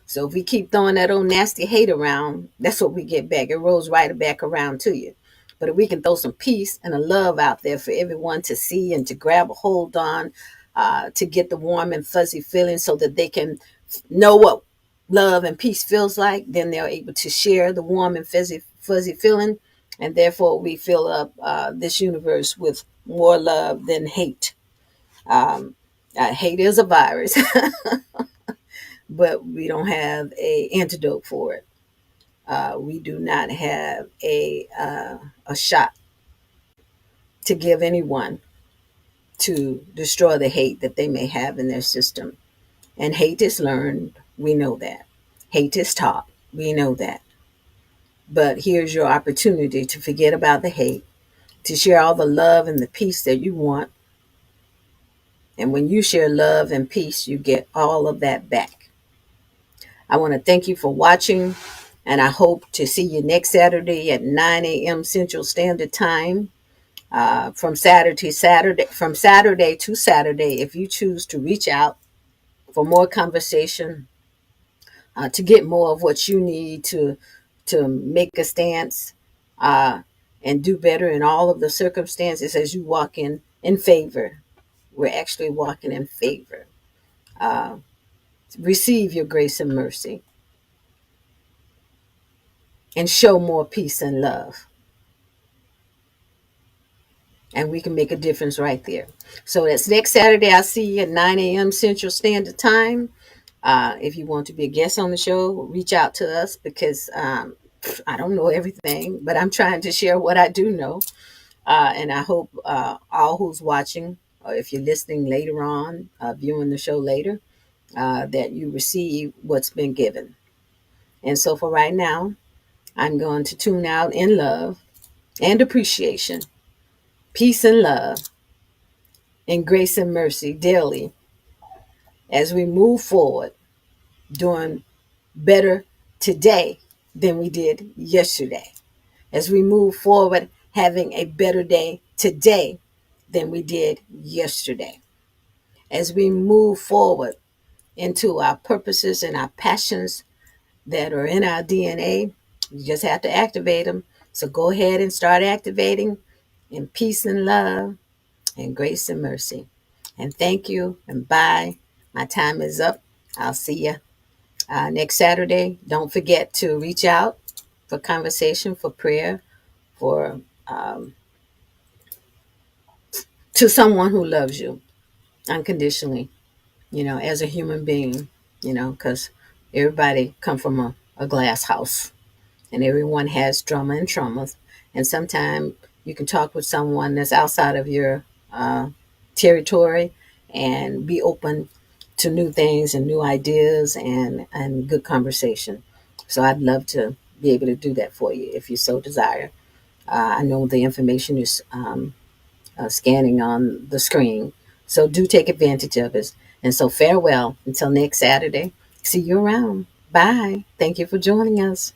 So if we keep throwing that old nasty hate around, that's what we get back. It rolls right back around to you. But if we can throw some peace and a love out there for everyone to see and to grab a hold on, to get the warm and fuzzy feeling so that they can know what love and peace feels like, then they're able to share the warm and fuzzy feeling. And therefore, we fill up this universe with more love than hate. Um, Hate is a virus, but we don't have a antidote for it. We do not have a shot to give anyone to destroy the hate that they may have in their system. And hate is learned. We know that. Hate is taught. We know that. But here's your opportunity to forget about the hate, to share all the love and the peace that you want. And when you share love and peace, you get all of that back. I want to thank you for watching, and I hope to see you next Saturday at 9 a.m. Central Standard Time. From Saturday to Saturday, if you choose to reach out for more conversation, to get more of what you need to make a stance, uh, and do better in all of the circumstances as you walk in favor. We're actually walking in favor. Uh, Receive your grace and mercy and show more peace and love. And we can make a difference right there. So that's next Saturday. I'll see you at 9 a.m. Central Standard Time. If you want to be a guest on the show, reach out to us because I don't know everything, but I'm trying to share what I do know. And I hope all who's watching, or if you're listening later on, viewing the show later, that you receive what's been given. And so for right now, I'm going to tune out in love and appreciation, peace and love, and grace and mercy daily as we move forward, doing better today than we did yesterday. As we move forward, having a better day today than we did yesterday. As we move forward into our purposes and our passions that are in our DNA, you just have to activate them. So go ahead and start activating in peace and love and grace and mercy. And thank you and bye. My time is up. I'll see you next Saturday. Don't forget to reach out for conversation, for prayer, for to someone who loves you unconditionally, as a human being, because everybody come from a glass house and everyone has drama and traumas. And sometimes you can talk with someone that's outside of your territory and be open to new things and new ideas and good conversation. So I'd love to be able to do that for you if you so desire. I know the information is scanning on the screen. So do take advantage of it. And so farewell until next Saturday. See you around. Bye. Thank you for joining us.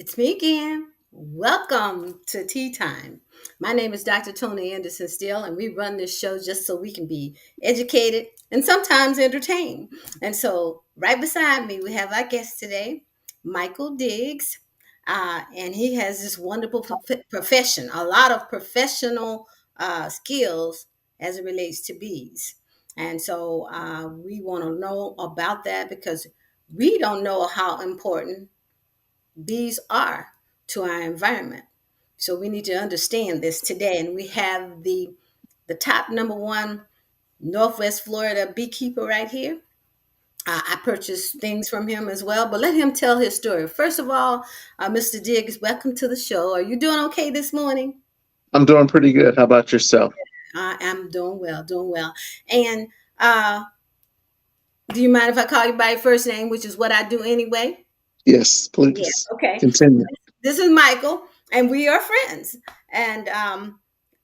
It's me again. Welcome to Tea Time. My name is Dr. Tonie Anderson-Steele, and we run this show just so we can be educated and sometimes entertained. And so, right beside me, we have our guest today, Michael Diggs. And he has this wonderful profession, a lot of professional skills as it relates to bees. And so, we want to know about that because we don't know how important these are to our environment. So we need to understand this today. And we have the top number one Northwest Florida beekeeper right here. I purchased things from him as well, but let him tell his story. First of all, Mr. Diggs, welcome to the show. Are you doing okay this morning? I'm doing pretty good. How about yourself? I am doing well, doing well. And do you mind if I call you by your first name, which is what I do anyway? Yes, Yeah. please Okay. continue. This is Michael, and we are friends. And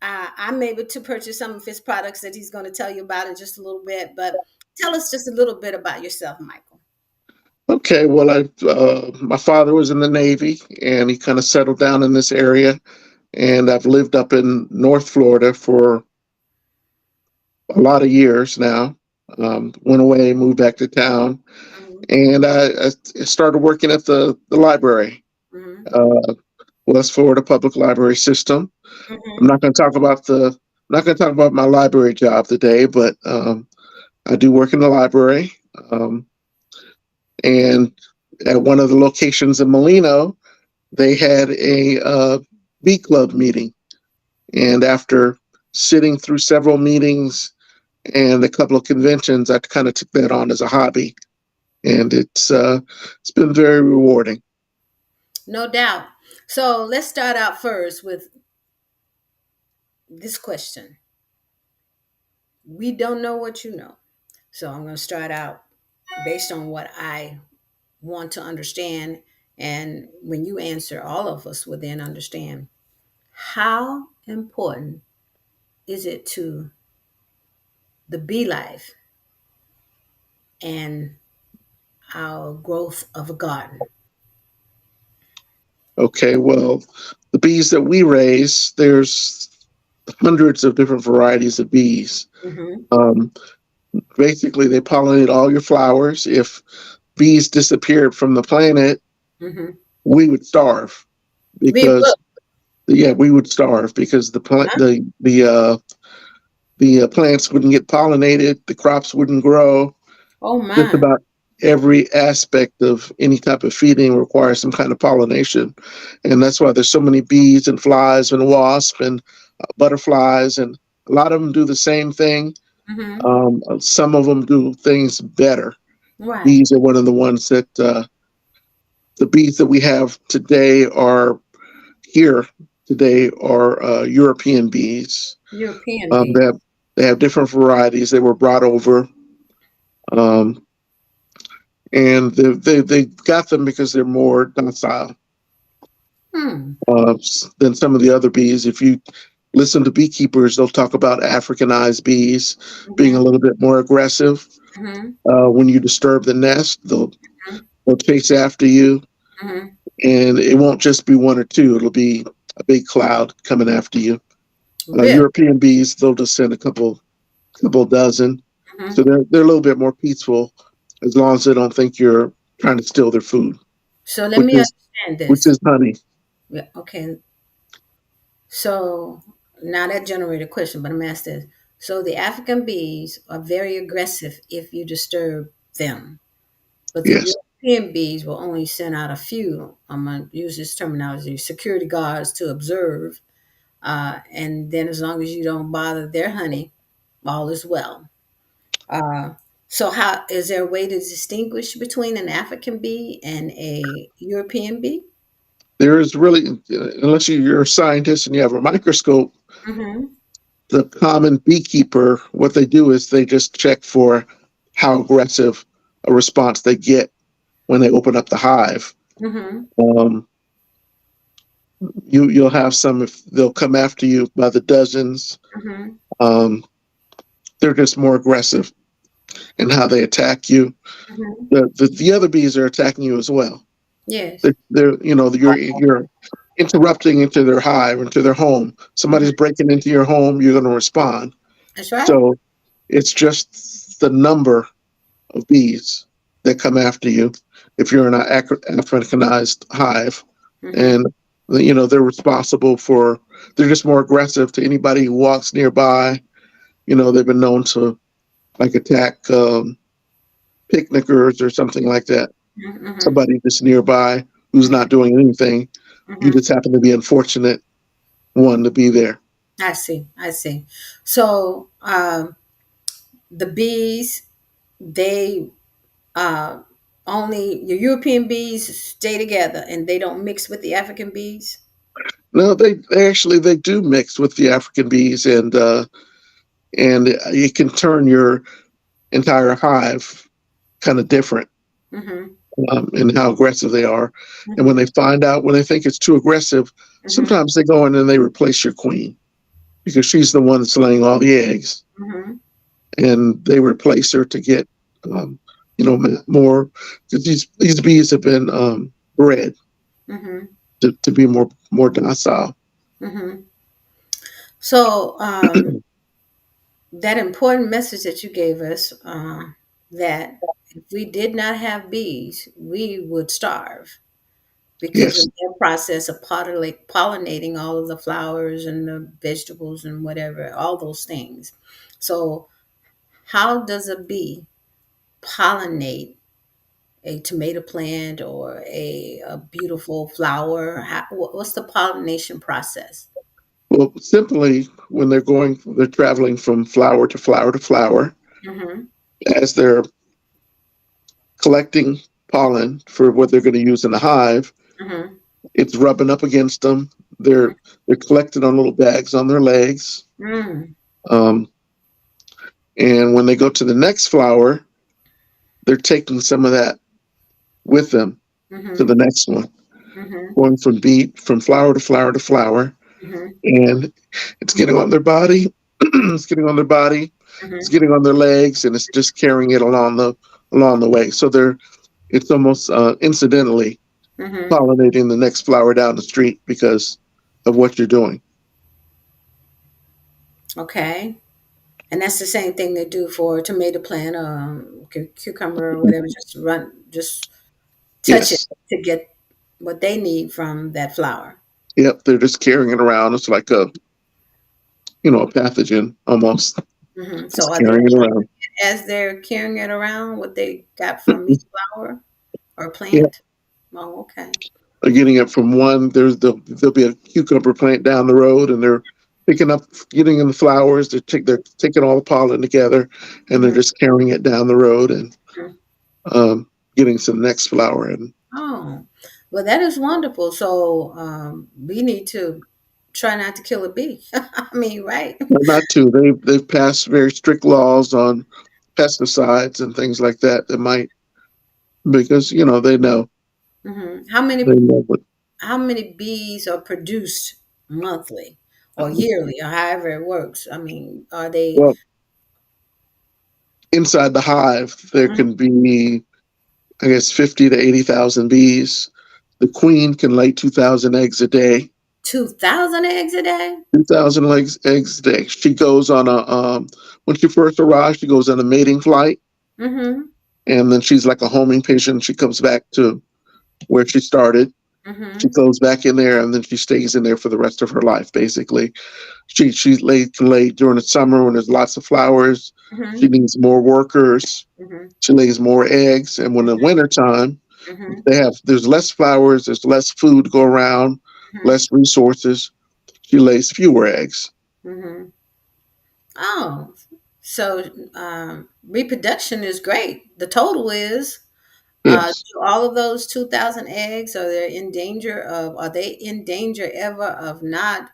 I'm able to purchase some of his products that he's going to tell you about in just a little bit. But tell us just a little bit about yourself, Michael. Okay, well, my father was in the Navy, and he kind of settled down in this area, and I've lived up in North Florida for a lot of years now. Went away, moved back to town, Mm-hmm. and I started working at the library, Mm-hmm. uh, West Florida Public Library System. I'm Mm-hmm. not going to talk about not going to talk about my library job today, but I do work in the library. Um, And at one of the locations in Molino, they had a bee club meeting. And after sitting through several meetings and a couple of conventions, I kind of took that on as a hobby, and it's been very rewarding. No doubt. So let's start out first with this question. We don't know what you know. So I'm going to start out based on what I want to understand. And when you answer, all of us will then understand how important is it to the bee life and our growth of a garden. Okay, well, the bees that we raise, there's hundreds of different varieties of bees. Mm-hmm. Um, Basically, they pollinate all your flowers. If bees disappeared from the planet, Mm-hmm. we would starve We because will. yeah, we would starve because Huh? the plants wouldn't get pollinated, the crops wouldn't grow. Oh Just my. about every aspect of any type of feeding requires some kind of pollination, and that's why there's so many bees and flies and wasps and butterflies, and a lot of them do the same thing. Mm-hmm. Some of them do things better. Right. Bees are one of the ones that the bees that we have today are here today are European bees. European Um, bee. they have they have different varieties. They were brought over, um, and they got them because they're more docile Hmm. than some of the other bees. If you listen to beekeepers, they'll talk about Africanized bees being a Mm-hmm. little bit more aggressive. Mm-hmm. When you disturb the nest, they'll chase after you, Mm-hmm. and it won't just be one or two. It'll be a big cloud coming after you. Really? European bees, they'll just send a couple dozen. Mm-hmm. So they're a little bit more peaceful as long as they don't think you're trying to steal their food, So let which me is understand which this. is honey. Yeah. Okay. So now that generated a question, but I'm asked this. So the African bees are very aggressive if you disturb them. But the Yes, European bees will only send out a few, I'm going to use this terminology, security guards to observe. And then as long as you don't bother their honey, all is well. Uh, so how is there a way to distinguish between an African bee and a European bee? there is really, unless you're a scientist and you have a microscope, Mm-hmm. the common beekeeper, what they do is they just check for how aggressive a response they get when they open up the hive. Mm-hmm. Um, you'll have some if they'll come after you by the dozens. Mm-hmm. Um, they're just more aggressive in how they attack you. Mm-hmm. The other bees are attacking you as well. Yes. They're you're interrupting into their hive, into their home. Hmm. Somebody's breaking into your home, you're going to respond. That's right. So it's just the number of bees that come after you if you're in an Africanized hive, Hmm. and they're responsible for. They're just more aggressive to anybody who walks nearby. They've been known to like attack picnickers or something like that. Hmm. Somebody just nearby who's Hmm. not doing anything. You Hmm. just happen to be unfortunate one to be there. I see. I see. So the bees, they uh, only your European bees stay together and they don't mix with the African bees. No, they actually they do mix with the African bees, and it can turn your entire hive kind of different Hmm. in how aggressive they are. And when Hmm. they find out, when they think it's too aggressive, Hmm. sometimes they go in and they replace your queen because she's the one that's laying all the eggs, Hmm. and they replace her to get um, more. Because these bees have been bred Hmm. to be more docile. Hmm. So that important message that you gave us, that if we did not have bees, we would starve because Yes. of their process of pollinating all of the flowers and the vegetables and whatever, all those things. So, how does a bee pollinate a tomato plant or a beautiful flower? What's the pollination process? Well, simply when they're traveling from flower to flower to flower, Mm-hmm. as they're collecting pollen for what they're going to use in the hive, Mm-hmm. it's rubbing up against them. They're collected on little bags on their legs, Mm-hmm. um, and when they go to the next flower, they're taking some of that with them to Mm-hmm. the next one, Mm-hmm. going from flower to flower to flower, Mm-hmm. and it's getting on their body. It's getting on their body. It's Mm-hmm. getting on their legs, and it's just carrying it along the way. So it's almost incidentally Mm-hmm. pollinating the next flower down the street because of what you're doing. Okay. And that's the same thing they do for a tomato plant, cucumber or whatever. Just touch it Yes. to get what they need from that flower. Yep. They're just carrying it around. It's like a pathogen almost. So Just are they carrying it around. as they're carrying it around what they got from each flower or Yep. plant? Oh, okay. They're getting it from one. There'll be a cucumber plant down the road, and they're getting in the flowers. They're taking all the pollen together, and they're Hmm. just carrying it down the road and getting to the next flower. And Oh, well, that is wonderful. So we need to try not to kill a bee. I mean, right? not to. They've passed very strict laws on pesticides and things like that. That might because Hmm. they know what. How many bees are produced monthly or yearly or however it works? I mean, are they? Well, inside the hive, there Mhm. can be, I guess, 50 to 80,000 bees. The queen can lay 2,000 eggs a day. 2,000 eggs a day? 2,000 eggs a day. She goes on a when she first arrives, she goes on a mating flight, Mm-hmm. and then she's like a homing pigeon. She comes back to where she started. She Mm-hmm. goes back in there, and then she stays in there for the rest of her life. Basically, she can lay during the summer when there's lots of flowers. She Mm-hmm. needs more workers. Mm-hmm. She lays more eggs, and when the winter time, Mm-hmm. there's less flowers, there's less food to go around, Mm-hmm. less resources. She lays fewer eggs. Mm-hmm. Oh, so reproduction is great. The total is Yes. do all of those 2,000 eggs are they in danger ever of not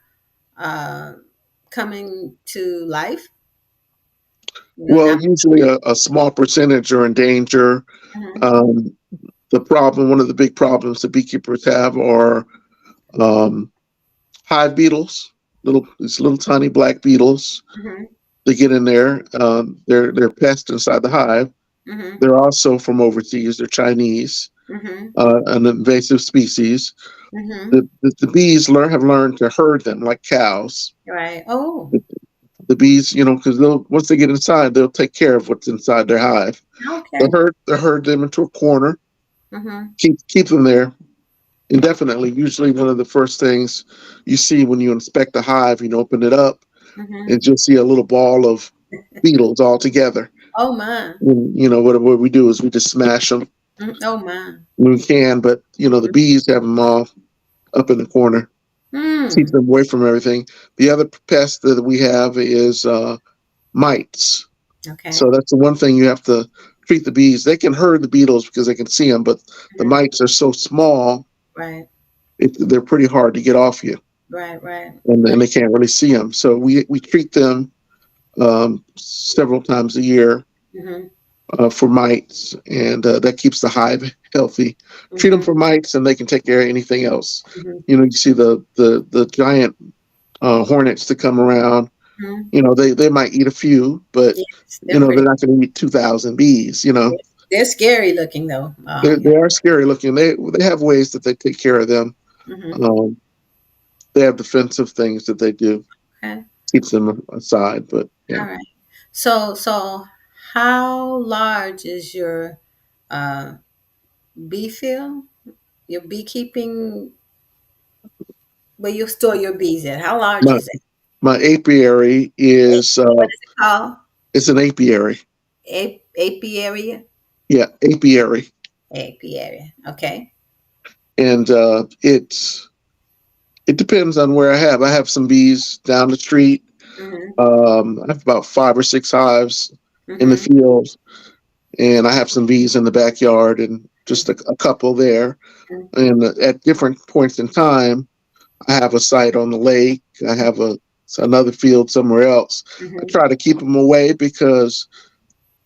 uh, coming to life? Well, Not. usually a small percentage are in danger. Mhm. Um, one of the big problems that beekeepers have are um, hive beetles, these little tiny black beetles. Mhm. They get in there. They're pests inside the hive. Mhm. They're also from overseas. They're Chinese, Mhm. an invasive species. Mhm. The bees have learned to herd them like cows. Right. Oh. The bees, because they'll once they get inside, they'll take care of what's inside their hive. Okay. They'll herd them into a corner, Mhm. keep them there indefinitely. Usually, one of the first things you see when you inspect a hive, open it up, Mhm. and you'll see a little ball of beetles all together. Oh my. And, what we do is we just smash them Mhm. Oh my. when we can. But the bees have them all up in the corner, keep Hmm. them away from everything. The other pest that we have is mites. Okay. So that's the one thing you have to treat the bees. They can herd the beetles because they can see them, but the Mhm. mites are so small, Right. they're pretty hard to get off you, Right. Right. and they can't really see them. So we treat them several times a year Mhm. for mites, and that keeps the hive healthy. Treat them Mhm. for mites, and they can take care of anything else. Mhm. You see the giant hornets that come around. Mhm. They might eat a few, but Yes, they're they're pretty. not going to eat 2,000 bees. They're scary looking though. Yeah. They are scary looking. They have ways that they take care of them. Mhm. Um, they have defensive things that they do, Okay. keeps them aside. But yeah, All right. So how large is your uh, bee field? Your beekeeping, where you store your bees at? How large my is it? my apiary is What is it called? it's an apiary. Apiary? Yeah, apiary, Apiary. Okay. and it depends on where I have. I have some bees down the street. Mm-hmm. I have about 5 or 6 hives in the Mm-hmm. field, and I have some bees in the backyard, and just a couple there. And at different points in time, I have a site on the lake. I have another field somewhere else. I Mm-hmm. try to keep them away because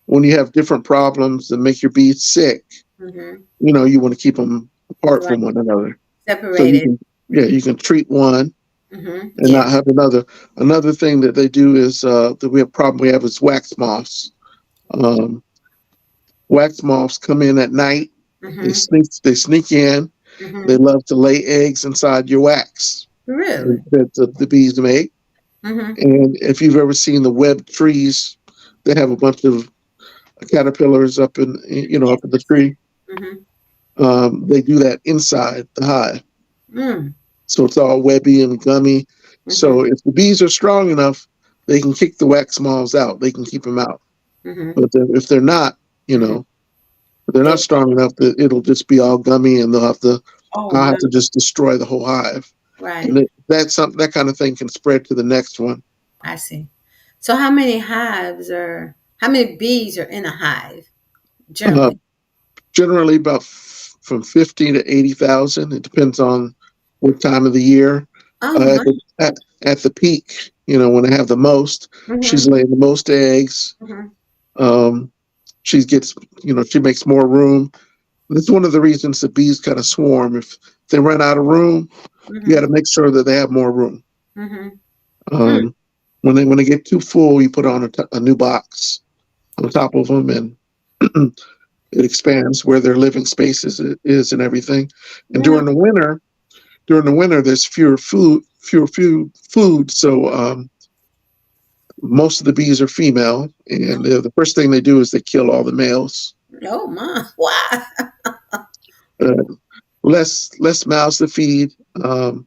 when you have different problems that make your bees sick, Mm-hmm. you want to keep them apart Right. from one another. So you Separated. can, yeah, you can treat one Mm-hmm. and Yeah. not have another. Another thing that they do is that we have is wax moths. Um, Wax moths come in at night. Mm-hmm. They sneak in. They Mm-hmm. love to lay eggs inside your wax Really? that the bees make. Mm-hmm. And if you've ever seen the webbed trees, they have a bunch of caterpillars Yes, up in the I've seen tree. it. Mm-hmm. They do that inside the hive, Mm. so it's all webby and gummy. Mm-hmm. So if the bees are strong enough, they can kick the wax moths out. They can keep them out. Mm-hmm. But if they're not, Mm-hmm. if they're not They, strong enough, that it'll just be all gummy, and oh I'll have no. to just destroy the whole hive. And Right. that's something that kind of thing can spread to the next one. I see. So how many bees are in a hive Uh, generally? Generally, about from 50 to 80,000. It depends on what time of the year. Oh At my. at the peak, when I have the most, she's Mm-hmm. laying the most eggs. Mm-hmm. Um, she gets, she makes more room. That's one of the reasons the bees kind of swarm. If they run out of room, you got Mm-hmm. to make sure that they have more room. Mm-hmm. Mm. Um, when they get too full, you put on a new box on top of them, and it expands where their living space is and everything. And Yeah. during the winter, there's fewer food. So most of the bees are female, and the first thing they do is they kill all the males. Oh my. Why? Uh, less mouths to feed. The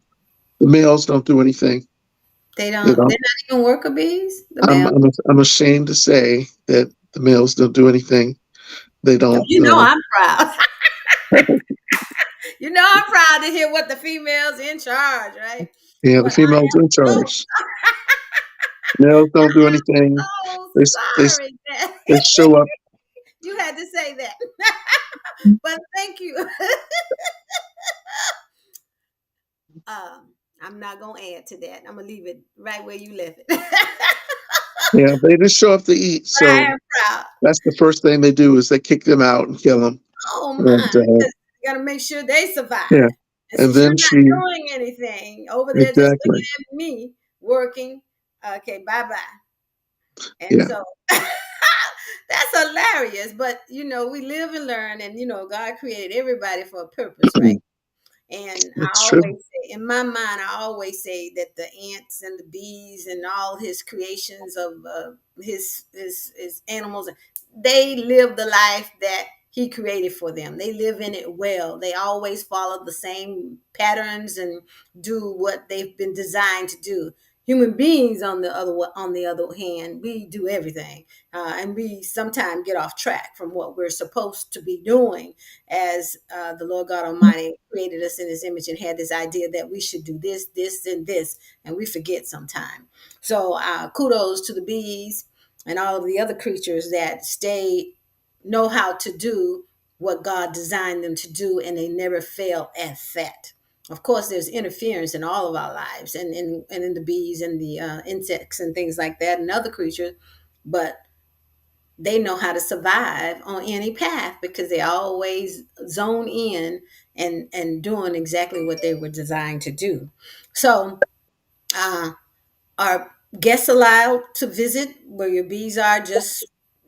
males don't do anything. They They don't. don't. They're not even worker bees. The male. I'm ashamed to say that the males don't do anything. They don't. You know I'm proud. You know I'm proud to hear what the females in charge, right? Yeah, the But I females am in so charge. Males don't do anything. so They they sorry that they show up. you had to say that. But thank you. I'm not gonna add to that. I'm gonna leave it right where you left it. But Yeah, they just show up to eat. I So am proud. that's the first thing they do is they kick them out and kill them. Oh And my, because you gotta make sure they yeah, survive. And and since you're then not she doing anything over there just exactly. looking at me working, okay, bye bye. And Yeah, so That's hilarious. But we live and learn, and God created everybody for a purpose, right? And I It's true. always say, in my mind, I always say that the ants and the bees and all his creations of his animals, they live the life that he created for them. They live in it well. They always follow the same patterns and do what they've been designed to do. Human beings, on the other hand, we do everything, and we sometimes get off track from what we're supposed to be doing, as the Lord God Almighty created us in his image and had this idea that we should do this, this, and this, and we forget sometime. So kudos to the bees and all of the other creatures that know how to do what God designed them to do, and they never fail at that. Of course, there's interference in all of our lives, and in the bees and the insects and things like that, and other creatures, but they know how to survive on any path because they always zone in and doing exactly what they were designed to do. So, uh, are guests allowed to visit where your bees are, just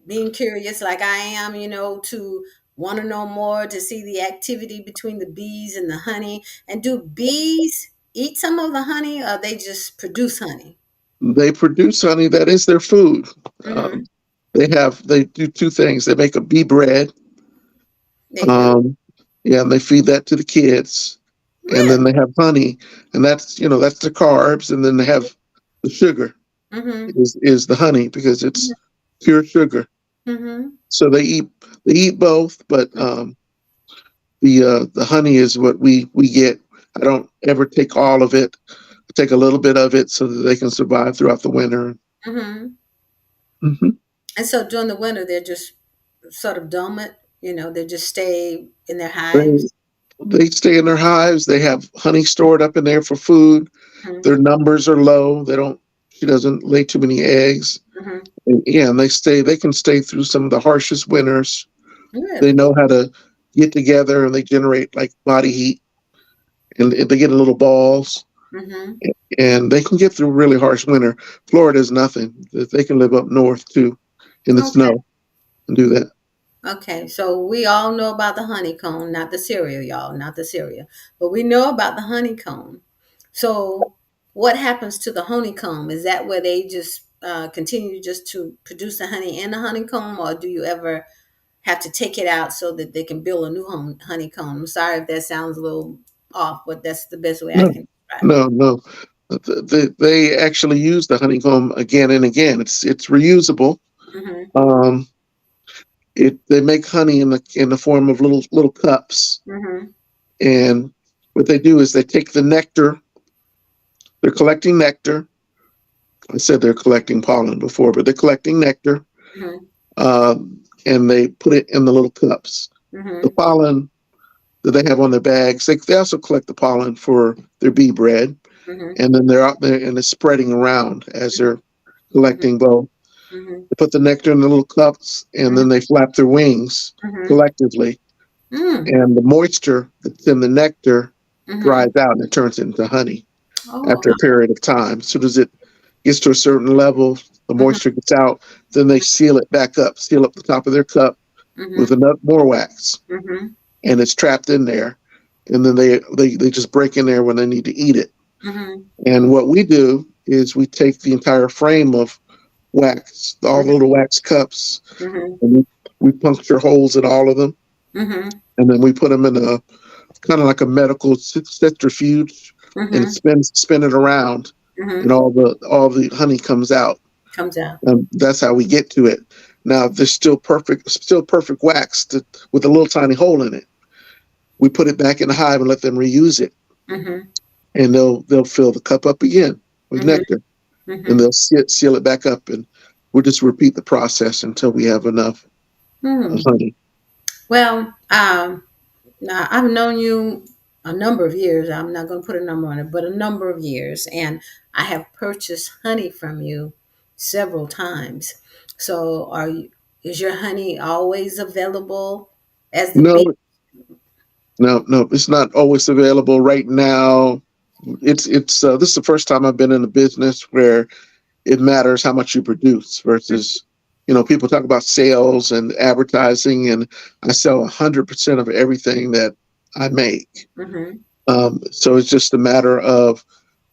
being curious like I am, to want to know more, to see the activity between the bees and the honey? And do bees eat some of the honey, or they just produce honey? They produce honey. That is their food. Mm-hmm. They do two things. They make a bee bread. They do. Um, yeah, and they feed that to the kids, and then Really? they have honey, and that's the carbs, and then they have the sugar Mm-hmm. is the honey because it's pure sugar. Mm-hmm. So they eat both, but the honey is what we get. I don't ever take all of it. I take a little bit of it so that they can survive throughout the winter. Mm-hmm. Hmm. And so during the winter, they're just sort of dormant. They just stay in their They hives. they stay in their hives. They have honey stored up in there for food. Hmm. Their numbers are low. They don't. She doesn't lay too many eggs. Hmm. And, yeah, and they stay. They can stay through some of the harshest winters. They Really? know how to get together and they generate like body heat and they get in little balls Hmm. and they can get through really harsh winter. Florida is nothing. They can live up north too in the Okay. snow and do that. Okay. So we all know about the honeycomb, not the cereal, y'all, not the cereal, but we know about the honeycomb. So what happens to the honeycomb? Is that where they just continue just to produce the honey in the honeycomb, or do you ever have to take it out so that they can build a new honeycomb? I'm sorry if that sounds a little off, but that's the best way I No, can describe it. no. They actually use the honeycomb again and again. It's reusable. Hmm. Um, they make honey in the form of little cups, Hmm. and what they do is they take the nectar. They're collecting nectar. I said they're collecting pollen before, but they're collecting nectar, Hmm. and they put it in the little cups. The Hmm. pollen that they have on their bags, they also collect the pollen for their bee bread, Hmm. and then they're out there and it's spreading around as they're Hmm. collecting both. Hmm. They put the nectar in the little cups, and then they flap their wings Hmm. collectively, Hmm. and the moisture that's in the nectar Hmm. dries out and it turns into honey Oh. after a period of time. As soon as it gets to a certain level, the Hmm. moisture gets out, then they seal it back up, seal up the top of their cup with Hmm. enough more wax, Hmm. and it's trapped in there. And then they just break in there when they need to eat it. Hmm. And what we do is we take the entire frame of wax, all the Hmm. little wax cups, Hmm. and we puncture holes in all of them, Hmm. and then we put them in a kind of like a medical centrifuge, and Hmm. spin it around, and Hmm. all the honey comes out. Comes out. That's how we get to it. Now there's still perfect wax with a little tiny hole in it. We put it back in the hive and let them reuse it, Hmm. and they'll fill the cup up again with Hmm. nectar, and Hmm. they'll seal it back up, and we'll just repeat the process until we have enough Hmm. honey. Well, now, I've known you a number of years. I'm not going to put a number on it, but a number of years. And I have purchased honey from you several times. So, is your honey always available as the No, bee? no, it's not always available right now. It's this is the first time I've been in a business where it matters how much you produce versus People talk about sales and advertising, and I sell 100% of everything that I make. Mm-hmm. So it's just a matter of,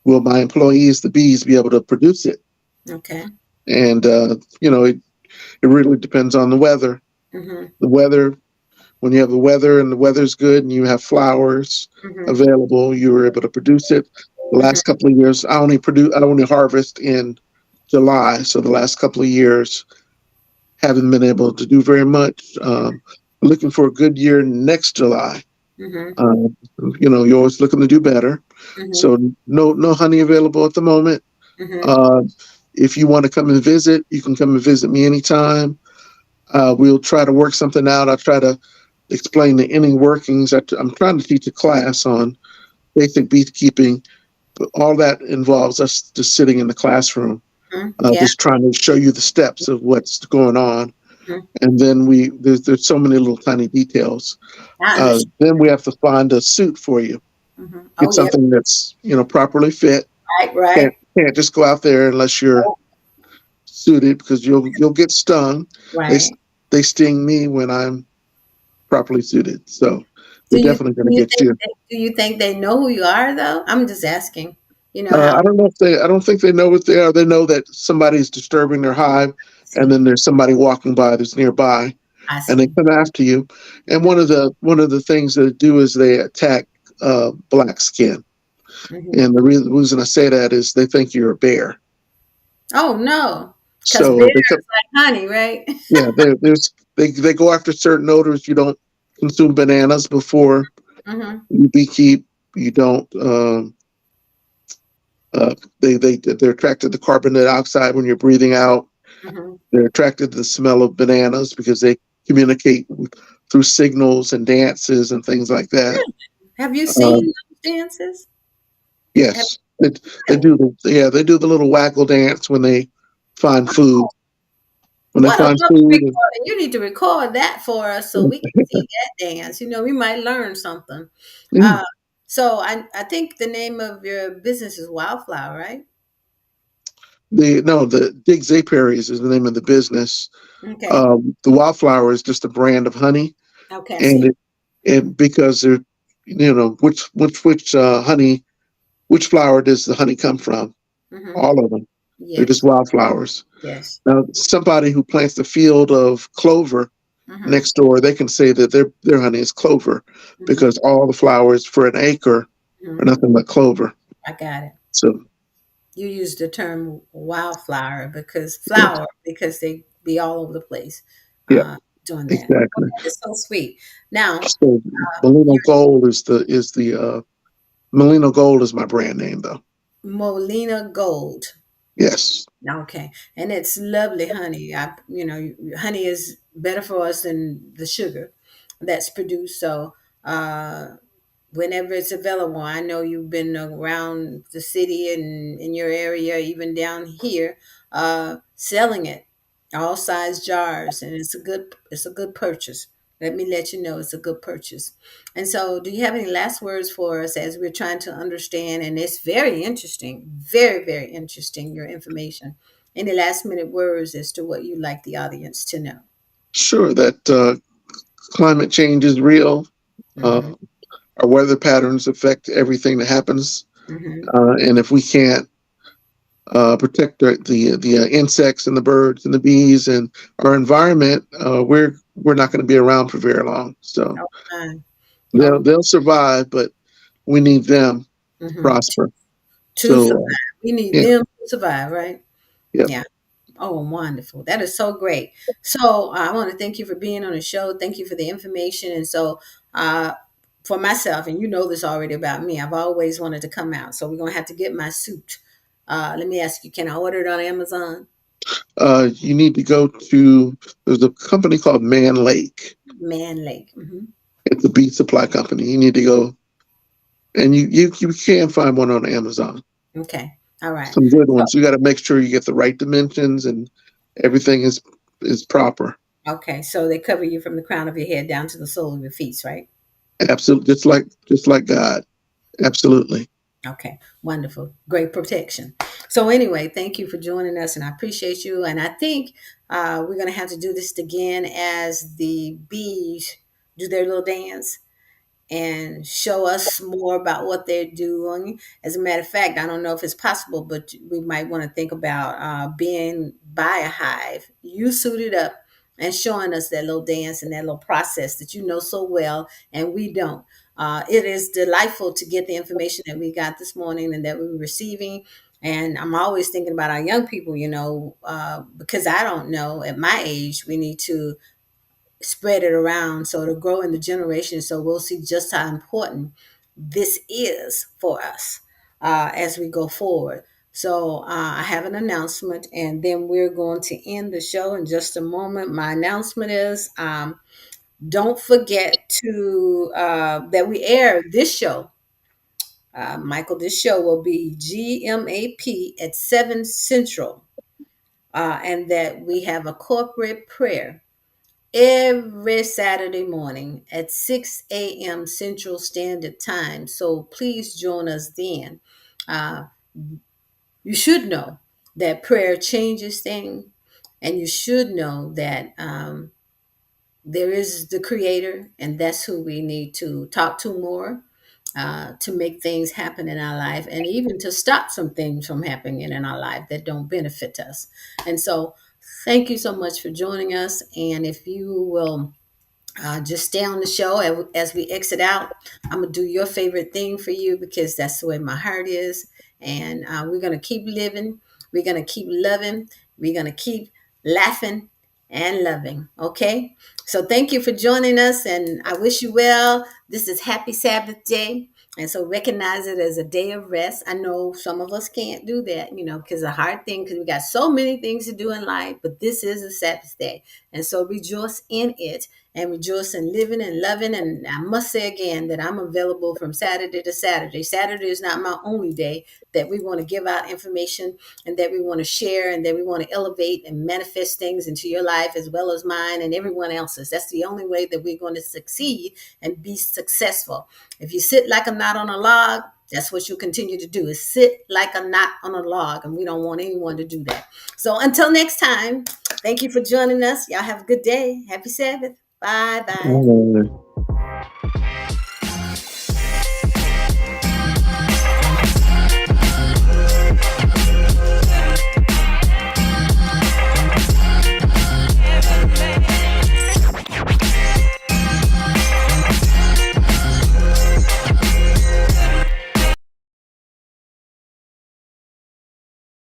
will my employees, the bees, be able to produce it? Okay. And it really depends on the weather. Mm-hmm. The weather, when you have the weather and the weather's good and you have flowers Mm-hmm. available, you were able to produce it. The last Mm-hmm. couple of years, I only harvest in July. So the last couple of years, haven't been able to do very much. Looking for a good year next July. Mm-hmm. Um, you're always looking to do better. Mm-hmm. So no honey available at the moment. Mm-hmm. Uh, if you want to come and visit, you can come and visit me anytime. We'll try to work something out. I'll try to explain the inner workings. I'm trying to teach a class on basic beekeeping, but all that involves us just sitting in the classroom, Mm-hmm. Yeah. just trying to show you the steps of what's going on. Mm-hmm. And then there's so many little tiny details. I understand. Then we have to find a suit for you. Mm-hmm. Oh Get yeah. something that's properly fit. Right. Right. Can't just go out there unless you're Oh, suited, because you'll get stung. They right. they sting me when I'm properly suited. So Do they're you definitely do going to you get think you. they know who you are though? I'm just asking. You know how I don't know if I don't think they know what they are. They know that somebody's disturbing their hive, I and see. then there's somebody walking by that's nearby, I and they see. come after you. And one of the things they do is they attack black skin. Mm-hmm. And the reason I say that is they think you're a bear. Oh no, because beer So they come, is like honey, right? yeah, they go after certain odors. You don't consume bananas before Mm-hmm. you beekeep. You don't. They're attracted to carbon dioxide when you're breathing out. Mm-hmm. They're attracted to the smell of bananas because they communicate through signals and dances and things like that. Really? Have you Uh, seen those dances? Have, yes, they really? do they do the little waggle dance when they find food. When they What a find lovely food, recording. You need to record that for us so we can see that dance. We might learn something. yeah, Uh, so I think the name of your business is Wildflower, right? the Dig's Apiaries is the name of the business. Okay. The Wildflower is just a brand of honey, Okay, I and see. because they're honey, which flower does the honey come from? Mm-hmm. All of them. They're just Yes. wildflowers. Yes. Now, somebody who plants a field of clover Mm-hmm. next door, they can say that their honey is clover, Mm-hmm. because all the flowers for an acre are Mm-hmm. nothing but clover. I got it. So You use the term wildflower because yes, they be all over the place yeah, uh, doing that. Oh, exactly. that is so sweet. Now, So Molino your Gold is the Molino Gold is my brand name, though. Molina Gold. Yes, Okay, and it's lovely honey. Honey is better for us than the sugar that's produced. So, whenever it's available. I know you've been around the city and in your area, even down here, selling it, all size jars, and it's a good purchase. Let me let you know it's a good purchase. And so, do you have any last words for us as we're trying to understand? And it's very interesting, very, very interesting, your information. Any last minute words as to what you'd like the audience to know? sure. That climate change is real. Mm-hmm. Uh, our weather patterns affect everything that happens, Mm-hmm. and if we can't protect the insects and the birds and the bees and our environment, we're not going to be around for very long. So Oh, fine. Oh, they'll survive, but we need them to mm-hmm. prosper. To So survive. We need yeah, them to survive, right? yep, Yeah. Oh, wonderful. That is so great. So I want to thank you for being on the show. Thank you for the information. And so, uh, for myself, and you know this already about me, I've always wanted to come out. So we're going to have to get my suit. Let me ask you, can I order it on Amazon? you need to go to. There's a company called Man Lake. Man Lake. Hmm. It's a bee supply company. You need to go, and you can find one on Amazon. Okay. All right. Some good So, ones. You got to make sure you get the right dimensions and everything is proper. okay. So they cover you from the crown of your head down to the sole of your feet, right? Absolutely, just like God. Absolutely. Okay, wonderful. Great protection. So anyway, thank you for joining us, and I appreciate you. And I think we're going to have to do this again as the bees do their little dance and show us more about what they're doing. As a matter of fact, I don't know if it's possible, but we might want to think about being by a hive, you suited up and showing us that little dance and that little process that you know so well and we don't. It is delightful to get the information that we got this morning and that we're receiving. And I'm always thinking about our young people, because I don't know at my age, we need to spread it around so to grow in the generation, so we'll see just how important this is for us as we go forward. So I have an announcement, and then we're going to end the show in just a moment. My announcement is, don't forget to that we air this show, Michael, this show will be GMAP at 7 Central, and that we have a corporate prayer every Saturday morning at 6 a.m. Central Standard Time. So please join us then. Uh, you should know that prayer changes things, and you should know that there is the Creator, and that's who we need to talk to more. To make things happen in our life, and even to stop some things from happening in our life that don't benefit us. And so, thank you so much for joining us. And if you will just stay on the show as we exit out. I'm going to do your favorite thing for you because that's the way my heart is. And we're going to keep living. We're going to keep loving. We're going to keep laughing and loving. Okay? So thank you for joining us, and I wish you well. This is Happy Sabbath Day. And so recognize it as a day of rest. I know some of us can't do that, because a hard thing, because we got so many things to do in life, but this is a Sabbath day. And so rejoice in it and rejoice in living and loving. And I must say again that I'm available from Saturday to Saturday. Saturday is not my only day, that we want to give out information and that we want to share and that we want to elevate and manifest things into your life as well as mine and everyone else's. That's the only way that we're going to succeed and be successful. If you sit like a knot on a log, that's what you continue to do, is sit like a knot on a log. And we don't want anyone to do that. So until next time, thank you for joining us. Y'all have a good day. Happy Sabbath. Bye bye.